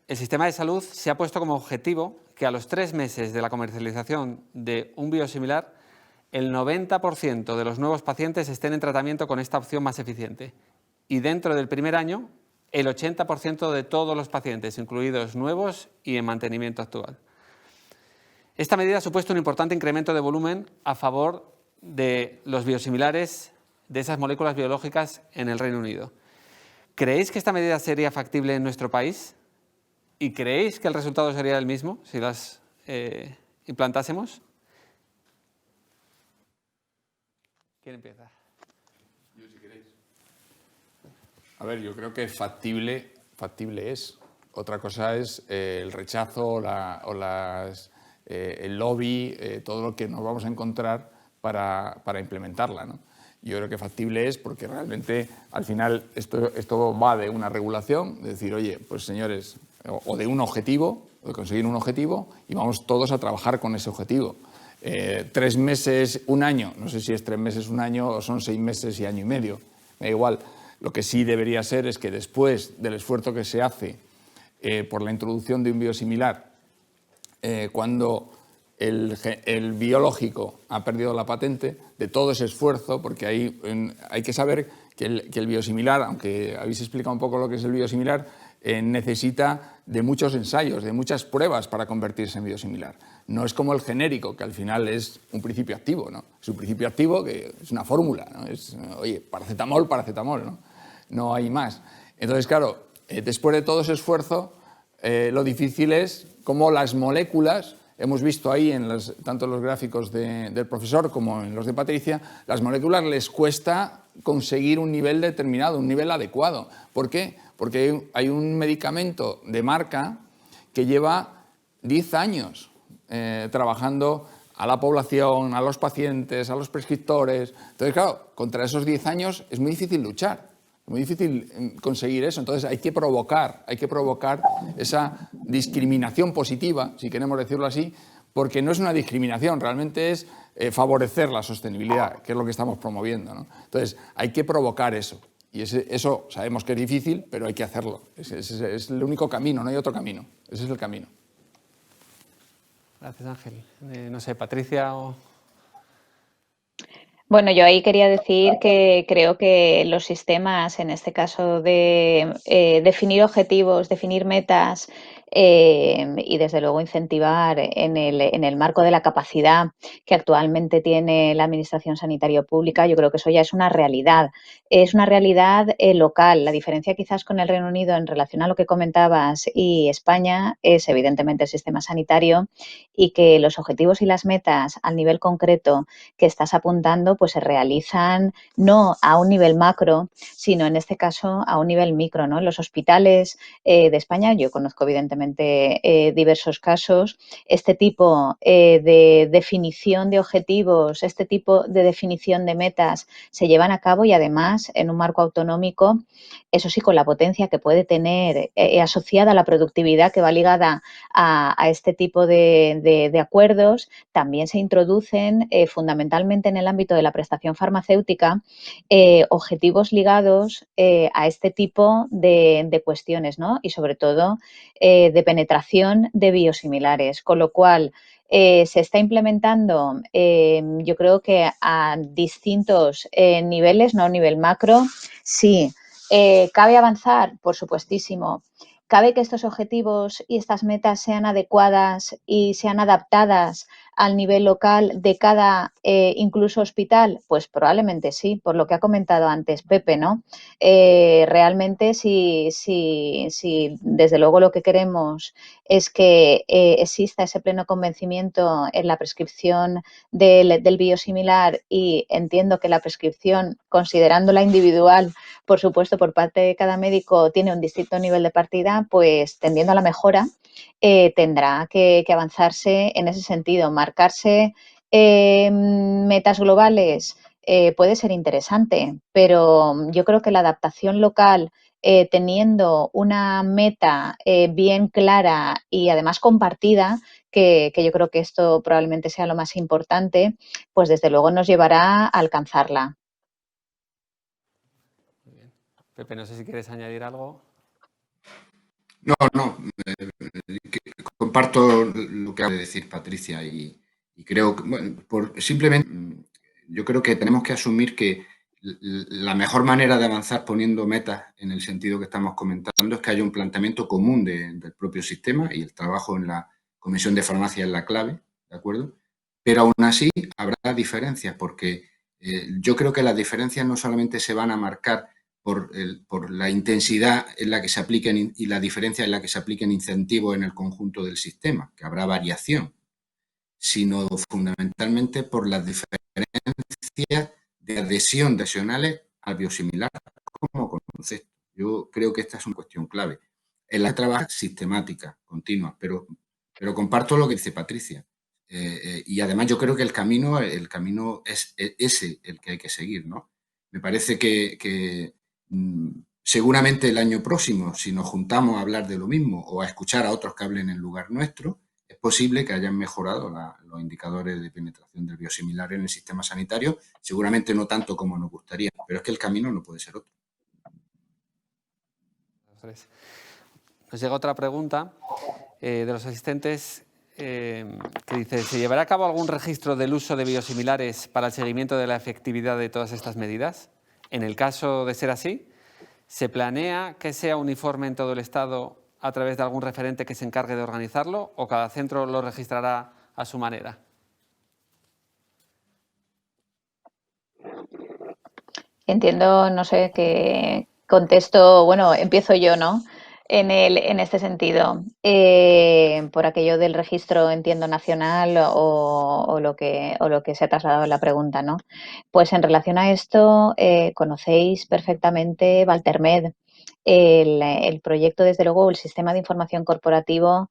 S1: el sistema de salud se ha puesto como objetivo que a los 3 meses de la comercialización de un biosimilar, el 90% de los nuevos pacientes estén en tratamiento con esta opción más eficiente. Y dentro del primer año, el 80% de todos los pacientes, incluidos nuevos y en mantenimiento actual. Esta medida ha supuesto un importante incremento de volumen a favor de los biosimilares de esas moléculas biológicas en el Reino Unido. ¿Creéis que esta medida sería factible en nuestro país? ¿Y creéis que el resultado sería el mismo si las implantásemos? ¿Quién empieza?
S4: Yo, si queréis. A ver, yo creo que factible es. Otra cosa es el rechazo el lobby, todo lo que nos vamos a encontrar para implementarla, ¿no? Yo creo que factible es porque realmente al final esto va de una regulación, de decir, oye, pues señores, o de un objetivo, o de conseguir un objetivo, y vamos todos a trabajar con ese objetivo. 3 meses, 1 año, no sé si es 3 meses, 1 año o son 6 meses y año y medio, me da igual. Lo que sí debería ser es que después del esfuerzo que se hace por la introducción de un biosimilar, cuando el biológico ha perdido la patente, de todo ese esfuerzo, porque hay que saber que el biosimilar, aunque habéis explicado un poco lo que es el biosimilar, necesita de muchos ensayos, de muchas pruebas para convertirse en biosimilar. No es como el genérico, que al final es un principio activo, ¿no? Es un principio activo que es una fórmula, ¿no? Es, oye, paracetamol, ¿no? No hay más. Entonces, claro, después de todo ese esfuerzo, lo difícil es cómo las moléculas, hemos visto ahí tanto en los gráficos del profesor como en los de Patricia, las moléculas les cuesta conseguir un nivel determinado, un nivel adecuado. ¿Por qué? Porque hay un medicamento de marca que lleva 10 años trabajando a la población, a los pacientes, a los prescriptores. Entonces, claro, contra esos 10 años es muy difícil luchar, es muy difícil conseguir eso. Entonces hay que provocar esa discriminación positiva, si queremos decirlo así, porque no es una discriminación, realmente es favorecer la sostenibilidad, que es lo que estamos promoviendo, ¿no? Entonces hay que provocar eso. Y eso sabemos que es difícil, pero hay que hacerlo. Ese es el único camino, no hay otro camino. Ese es el camino.
S1: Gracias, Ángel. No sé, Patricia o...
S3: Bueno, yo ahí quería decir que creo que los sistemas, en este caso de definir objetivos, definir metas y desde luego incentivar en el marco de la capacidad que actualmente tiene la Administración Sanitaria Pública, yo creo que eso ya es una realidad. Es una realidad local. La diferencia quizás con el Reino Unido en relación a lo que comentabas y España es evidentemente el sistema sanitario y que los objetivos y las metas al nivel concreto que estás apuntando pues se realizan no a un nivel macro, sino en este caso a un nivel micro, ¿no? En los hospitales de España, yo conozco evidentemente diversos casos, este tipo de definición de objetivos, este tipo de definición de metas se llevan a cabo y además en un marco autonómico, eso sí, con la potencia que puede tener asociada a la productividad que va ligada a este tipo de acuerdos, también se introducen fundamentalmente en el ámbito de la prestación farmacéutica objetivos ligados a este tipo de cuestiones, ¿no? Y sobre todo de penetración de biosimilares, con lo cual se está implementando, yo creo que a distintos niveles, no a un nivel macro, sí. ¿Cabe avanzar? Por supuestísimo. ¿Cabe que estos objetivos y estas metas sean adecuadas y sean adaptadas al nivel local de cada incluso hospital? Pues probablemente sí, por lo que ha comentado antes Pepe, ¿no? Realmente si desde luego lo que queremos es que exista ese pleno convencimiento en la prescripción del biosimilar y entiendo que la prescripción, considerándola individual, por supuesto, por parte de cada médico tiene un distinto nivel de partida, pues tendiendo a la mejora, tendrá que avanzarse en ese sentido. Marcarse metas globales puede ser interesante, pero yo creo que la adaptación local, teniendo una meta bien clara y además compartida, que yo creo que esto probablemente sea lo más importante, pues desde luego nos llevará a alcanzarla.
S1: Muy bien. Pepe, no sé si quieres añadir algo.
S5: No, no, comparto lo que acaba de decir Patricia y creo que, bueno, simplemente yo creo que tenemos que asumir que la mejor manera de avanzar poniendo metas en el sentido que estamos comentando es que haya un planteamiento común del propio sistema y el trabajo en la Comisión de Farmacia es la clave, ¿de acuerdo? Pero aún así habrá diferencias porque yo creo que las diferencias no solamente se van a marcar por la intensidad en la que se apliquen y la diferencia en la que se apliquen incentivos en el conjunto del sistema, que habrá variación, sino fundamentalmente por las diferencias de adhesión nacionales al biosimilar como concepto. Yo creo que esta es una cuestión clave. En la trabaja sistemática, continua, pero comparto lo que dice Patricia. Y además yo creo que el camino es ese el que hay que seguir, ¿no? Me parece que seguramente el año próximo, si nos juntamos a hablar de lo mismo o a escuchar a otros que hablen en lugar nuestro, es posible que hayan mejorado los indicadores de penetración del biosimilar en el sistema sanitario, seguramente no tanto como nos gustaría, pero es que el camino no puede ser otro.
S1: Nos llega otra pregunta de los asistentes que dice: ¿se llevará a cabo algún registro del uso de biosimilares para el seguimiento de la efectividad de todas estas medidas? En el caso de ser así, ¿se planea que sea uniforme en todo el Estado a través de algún referente que se encargue de organizarlo o cada centro lo registrará a su manera?
S3: Entiendo, no sé qué contesto, bueno, empiezo yo, ¿no? En este sentido, por aquello del registro, entiendo, nacional o lo que se ha trasladado en la pregunta, ¿no? Pues en relación a esto, conocéis perfectamente Valtermed, el proyecto, desde luego, el sistema de información corporativo,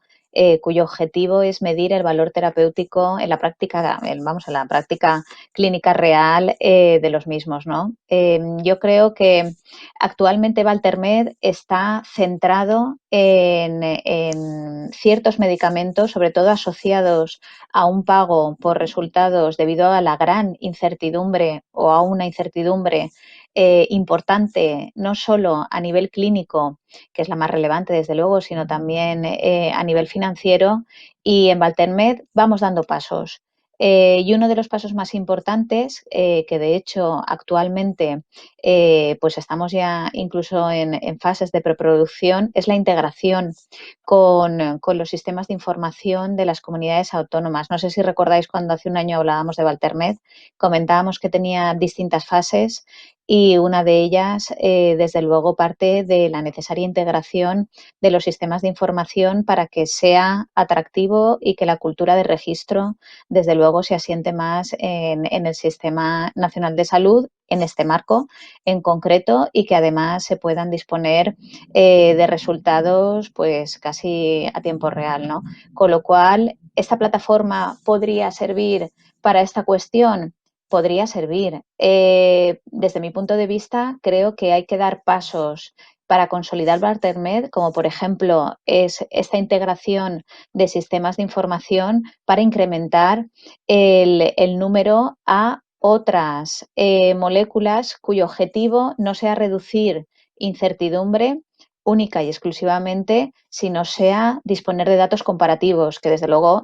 S3: cuyo objetivo es medir el valor terapéutico en la práctica, vamos, en la práctica clínica real de los mismos, ¿no? Yo creo que actualmente Valtermed está centrado en ciertos medicamentos, sobre todo asociados a un pago por resultados debido a la gran incertidumbre o a una incertidumbre importante, no solo a nivel clínico, que es la más relevante desde luego, sino también a nivel financiero. Y en Valtermed vamos dando pasos. Y uno de los pasos más importantes, que de hecho actualmente pues estamos ya incluso en fases de preproducción, es la integración con los sistemas de información de las comunidades autónomas. No sé si recordáis cuando hace un año hablábamos de Valtermed, comentábamos que tenía distintas fases y una de ellas, desde luego, parte de la necesaria integración de los sistemas de información para que sea atractivo y que la cultura de registro, desde luego, se asiente más en el Sistema Nacional de Salud, en este marco en concreto, y que además se puedan disponer de resultados pues casi a tiempo real, ¿no? Con lo cual, ¿esta plataforma podría servir para esta cuestión? Podría servir. Desde mi punto de vista, creo que hay que dar pasos para consolidar Valtermed, como por ejemplo es esta integración de sistemas de información para incrementar el número a otras moléculas cuyo objetivo no sea reducir incertidumbre única y exclusivamente, sino sea disponer de datos comparativos, que desde luego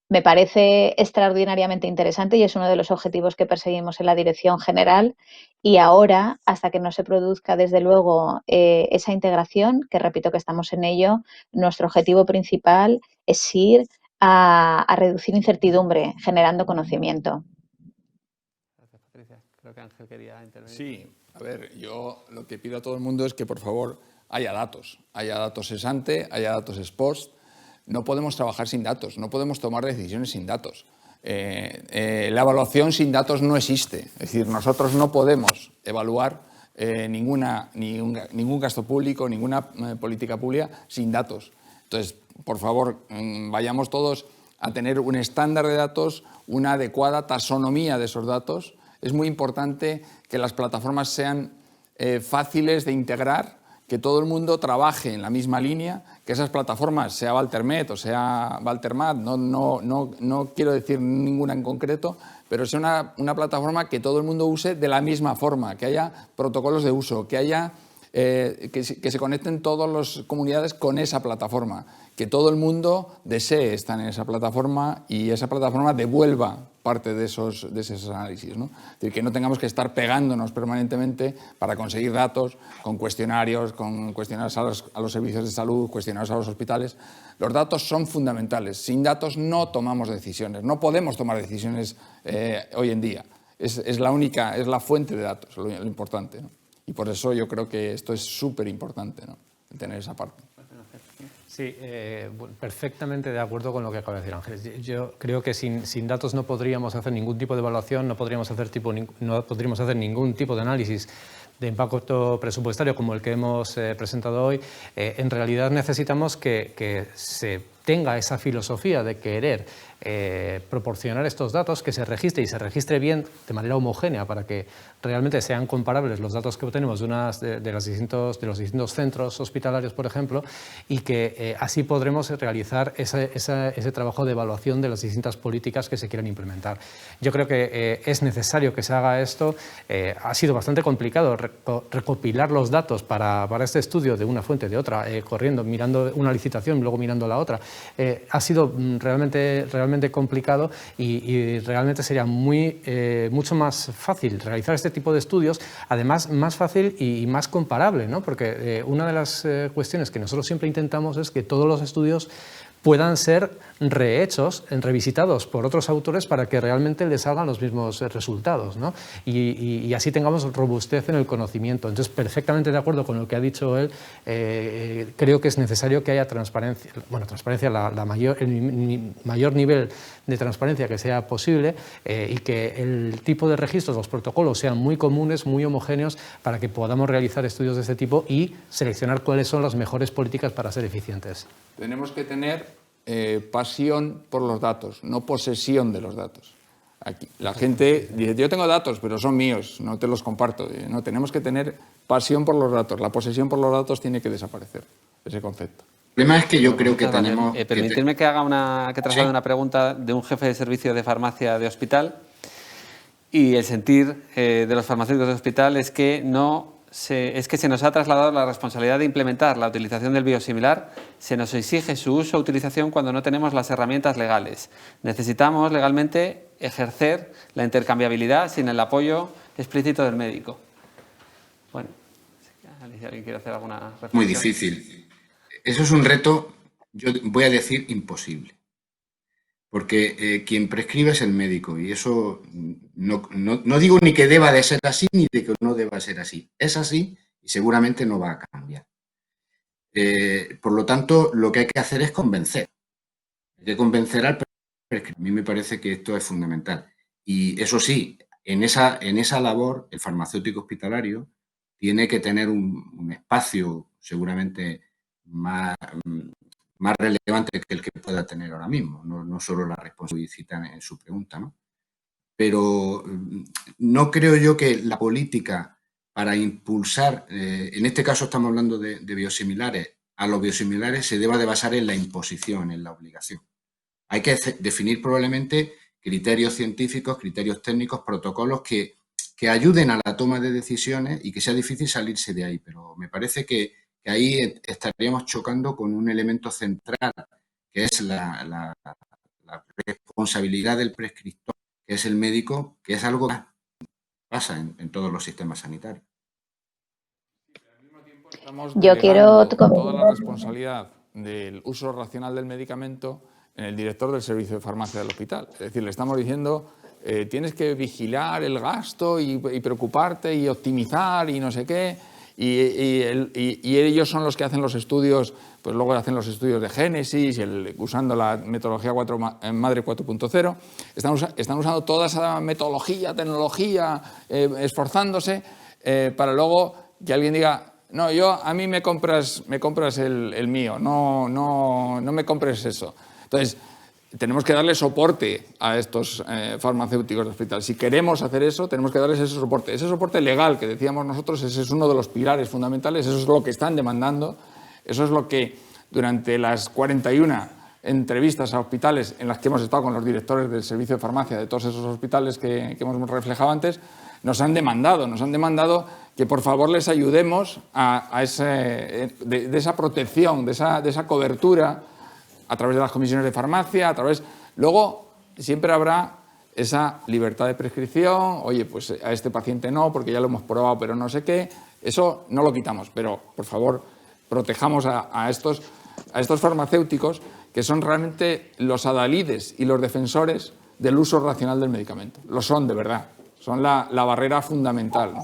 S3: me parece extraordinariamente interesante y es uno de los objetivos que perseguimos en la Dirección General. Y ahora, hasta que no se produzca, desde luego, esa integración, que repito que estamos en ello, nuestro objetivo principal es ir a reducir incertidumbre, generando conocimiento.
S1: Gracias, Patricia. Creo que Ángel quería intervenir.
S4: Sí, a ver, yo lo que pido a todo el mundo es que, por favor, haya datos ex ante, haya datos ex post. No podemos trabajar sin datos, no podemos tomar decisiones sin datos. La evaluación sin datos no existe. Es decir, nosotros no podemos evaluar ningún gasto público, ninguna política pública sin datos. Entonces, por favor, vayamos todos a tener un estándar de datos, una adecuada taxonomía de esos datos. Es muy importante que las plataformas sean fáciles de integrar, que todo el mundo trabaje en la misma línea, que esas plataformas, sea Valtermed o sea Valtermat, no quiero decir ninguna en concreto, pero sea una plataforma que todo el mundo use de la misma forma, que haya protocolos de uso, que haya que se conecten todas las comunidades con esa plataforma, que todo el mundo desee estar en esa plataforma y esa plataforma devuelva parte de esos análisis, ¿no? Es decir, que no tengamos que estar pegándonos permanentemente para conseguir datos con cuestionarios a los servicios de salud, cuestionarios a los hospitales. Los datos son fundamentales. Sin datos no tomamos decisiones, no podemos tomar decisiones hoy en día. Es la fuente de datos, lo importante, ¿no? Y por eso yo creo que esto es súper importante, ¿no? Tener esa parte.
S2: Sí, perfectamente de acuerdo con lo que acaba de decir Ángel. Yo creo que sin datos no podríamos hacer ningún tipo de evaluación, no podríamos hacer ningún tipo de análisis de impacto presupuestario como el que hemos presentado hoy. En realidad necesitamos que se tenga esa filosofía de querer proporcionar estos datos, que se registre y se registre bien de manera homogénea para que realmente sean comparables los datos que obtenemos de los distintos centros hospitalarios, por ejemplo, y que así podremos realizar ese trabajo de evaluación de las distintas políticas que se quieren implementar. Yo creo que es necesario que se haga esto. Ha sido bastante complicado recopilar los datos para este estudio de una fuente de otra, corriendo, mirando una licitación, luego mirando la otra. Ha sido realmente complicado y realmente sería mucho más fácil realizar este tipo de estudios, además más fácil y más comparable, ¿no? Porque una de las cuestiones que nosotros siempre intentamos es que todos los estudios puedan ser rehechos, revisitados por otros autores para que realmente les salgan los mismos resultados, ¿no? Y así tengamos robustez en el conocimiento. Entonces, perfectamente de acuerdo con lo que ha dicho él, creo que es necesario que haya transparencia, el mayor nivel de transparencia que sea posible y que el tipo de registros, los protocolos sean muy comunes, muy homogéneos para que podamos realizar estudios de este tipo y seleccionar cuáles son las mejores políticas para ser eficientes.
S4: Tenemos que tener pasión por los datos, no posesión de los datos. Aquí, la gente dice, yo tengo datos, pero son míos, no te los comparto. No, tenemos que tener pasión por los datos. La posesión por los datos tiene que desaparecer, ese concepto.
S5: El problema es que yo creo que tenemos...
S1: Permitidme que traslade una pregunta de un jefe de servicio de farmacia de hospital. Y el sentir de los farmacéuticos de hospital es que se nos ha trasladado la responsabilidad de implementar la utilización del biosimilar, se nos exige su uso o utilización cuando no tenemos las herramientas legales. Necesitamos legalmente ejercer la intercambiabilidad sin el apoyo explícito del médico. Bueno, si alguien quiere hacer alguna reflexión.
S5: Muy difícil. eso es un reto, yo voy a decir, imposible. Porque quien prescribe es el médico y eso no digo ni que deba de ser así ni de que no deba ser así. Es así y seguramente no va a cambiar. Por lo tanto, lo que hay que hacer es convencer. Hay que convencer al prescriptor. A mí me parece que esto es fundamental. Y eso sí, en esa labor, el farmacéutico hospitalario tiene que tener un espacio seguramente más, más relevante que el que pueda tener ahora mismo, no solo la responsabilidad en su pregunta, ¿no? Pero no creo yo que la política para impulsar, en este caso estamos hablando de biosimilares, a los biosimilares se deba de basar en la imposición, en la obligación. Hay que definir probablemente criterios científicos, criterios técnicos, protocolos que ayuden a la toma de decisiones y que sea difícil salirse de ahí. Pero me parece que ahí estaríamos chocando con un elemento central, que es la responsabilidad del prescriptor, que es el médico, que es algo que pasa en todos los sistemas sanitarios.
S4: Estamos
S3: Yo quiero...
S4: delegando toda la responsabilidad del uso racional del medicamento en el director del servicio de farmacia del hospital. Es decir, le estamos diciendo, tienes que vigilar el gasto y preocuparte y optimizar y no sé qué, y ellos son los que hacen los estudios, pues luego hacen los estudios de génesis, usando la metodología Madre 4.0. Están usando toda esa metodología, tecnología, esforzándose para luego que alguien diga, no, a mí me compras el mío, no me compres eso. Entonces, tenemos que darle soporte a estos farmacéuticos de hospital. Si queremos hacer eso, tenemos que darles ese soporte. Ese soporte legal que decíamos nosotros, ese es uno de los pilares fundamentales, eso es lo que están demandando, eso es lo que durante las 41 entrevistas a hospitales en las que hemos estado con los directores del servicio de farmacia de todos esos hospitales que hemos reflejado antes, nos han demandado que por favor les ayudemos de esa protección, de esa cobertura a través de las comisiones de farmacia, Luego siempre habrá esa libertad de prescripción, oye, pues a este paciente no, porque ya lo hemos probado, pero no sé qué, eso no lo quitamos, pero por favor protejamos a estos farmacéuticos que son realmente los adalides y los defensores del uso racional del medicamento. Lo son, de verdad. Son la barrera fundamental, ¿no?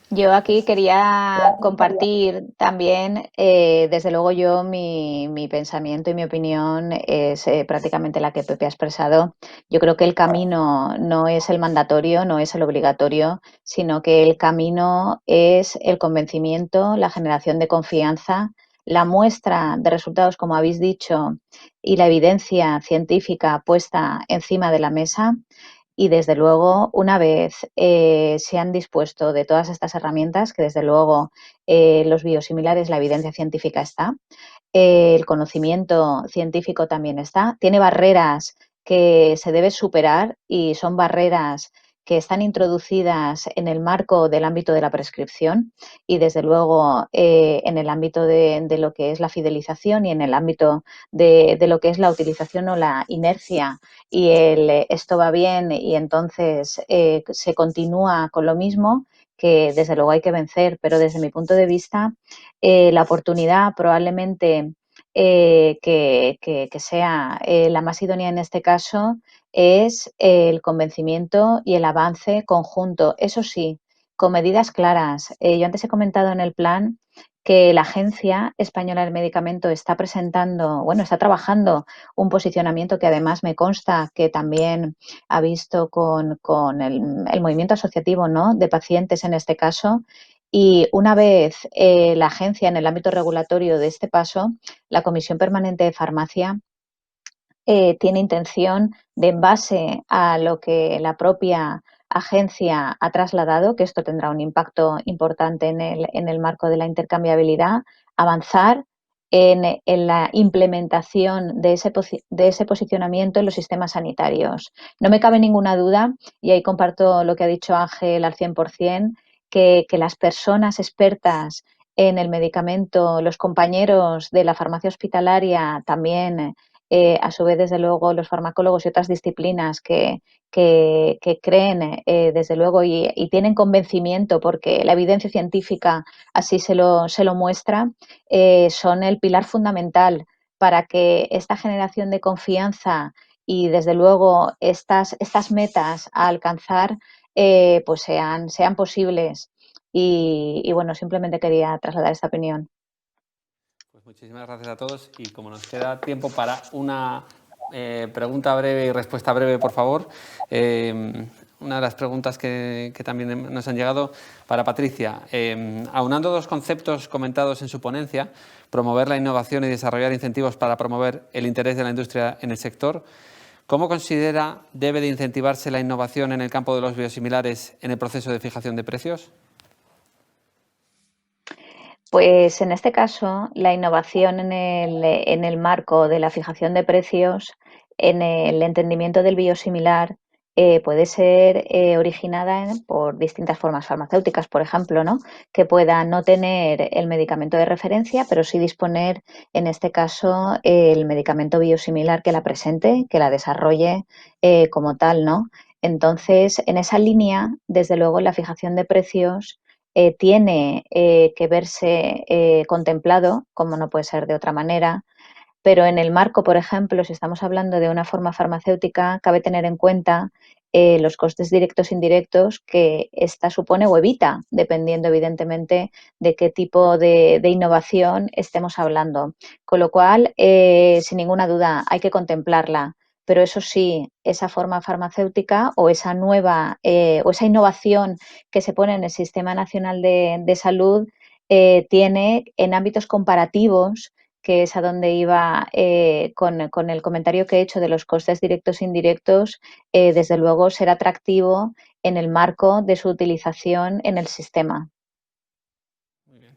S3: Yo aquí quería compartir también, desde luego yo mi pensamiento y mi opinión es prácticamente la que Pepe ha expresado. Yo creo que el camino no es el mandatorio, no es el obligatorio, sino que el camino es el convencimiento, la generación de confianza, la muestra de resultados, como habéis dicho, y la evidencia científica puesta encima de la mesa. Y desde luego, una vez se han dispuesto de todas estas herramientas, que desde luego los biosimilares, la evidencia científica está, el conocimiento científico también está, tiene barreras que se debe superar y son barreras que están introducidas en el marco del ámbito de la prescripción y desde luego en el ámbito de lo que es la fidelización y en el ámbito de lo que es la utilización o la inercia y esto va bien y entonces se continúa con lo mismo, que desde luego hay que vencer, pero desde mi punto de vista la oportunidad probablemente que sea la más idónea en este caso es el convencimiento y el avance conjunto. Eso sí, con medidas claras. Yo antes he comentado en el plan que la Agencia Española del Medicamento está presentando, bueno, está trabajando un posicionamiento que además me consta que también ha visto con el movimiento asociativo, ¿no?, de pacientes en este caso. Y una vez la agencia en el ámbito regulatorio de este paso, la Comisión Permanente de Farmacia tiene intención de, en base a lo que la propia agencia ha trasladado, que esto tendrá un impacto importante en el marco de la intercambiabilidad, avanzar en la implementación de ese posicionamiento en los sistemas sanitarios. No me cabe ninguna duda, y ahí comparto lo que ha dicho Ángel al 100%, que las personas expertas en el medicamento, los compañeros de la farmacia hospitalaria también a su vez, desde luego, los farmacólogos y otras disciplinas que creen, desde luego, y tienen convencimiento porque la evidencia científica así se lo muestra, son el pilar fundamental para que esta generación de confianza y, desde luego, estas metas a alcanzar pues sean posibles. Y bueno, simplemente quería trasladar esta opinión.
S1: Pues muchísimas gracias a todos y como nos queda tiempo para una pregunta breve y respuesta breve, por favor. Una de las preguntas que también nos han llegado para Patricia. Aunando dos conceptos comentados en su ponencia, promover la innovación y desarrollar incentivos para promover el interés de la industria en el sector, ¿cómo considera debe de incentivarse la innovación en el campo de los biosimilares en el proceso de fijación de precios?
S3: Pues en este caso, la innovación en el marco de la fijación de precios, en el entendimiento del biosimilar, puede ser originada por distintas formas farmacéuticas, por ejemplo, ¿no? Que puedan no tener el medicamento de referencia, pero sí disponer, en este caso, el medicamento biosimilar que la presente, que la desarrolle como tal, ¿no? Entonces, en esa línea, desde luego, la fijación de precios tiene que verse contemplado, como no puede ser de otra manera, pero en el marco, por ejemplo, si estamos hablando de una forma farmacéutica, cabe tener en cuenta los costes directos e indirectos que ésta supone o evita, dependiendo evidentemente de qué tipo de innovación estemos hablando. Con lo cual, sin ninguna duda, hay que contemplarla. Pero eso sí, esa forma farmacéutica o esa nueva o esa innovación que se pone en el Sistema Nacional de Salud tiene en ámbitos comparativos, que es a donde iba con el comentario que he hecho de los costes directos e indirectos, desde luego ser atractivo en el marco de su utilización en el sistema.
S1: Muy bien.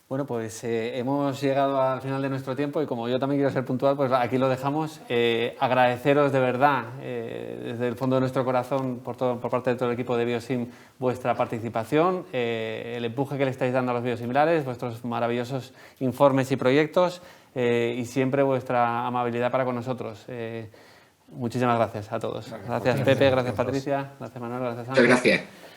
S1: Bueno, pues hemos llegado al final de nuestro tiempo y como yo también quiero ser puntual, pues aquí lo dejamos. Agradeceros de verdad, desde el fondo de nuestro corazón, por parte de todo el equipo de Biosim, vuestra participación, el empuje que le estáis dando a los biosimilares, vuestros maravillosos informes y proyectos y siempre vuestra amabilidad para con nosotros. Muchísimas gracias a todos. Gracias Pepe, gracias Patricia, gracias Manuel, gracias Ángel.
S5: Muchas gracias.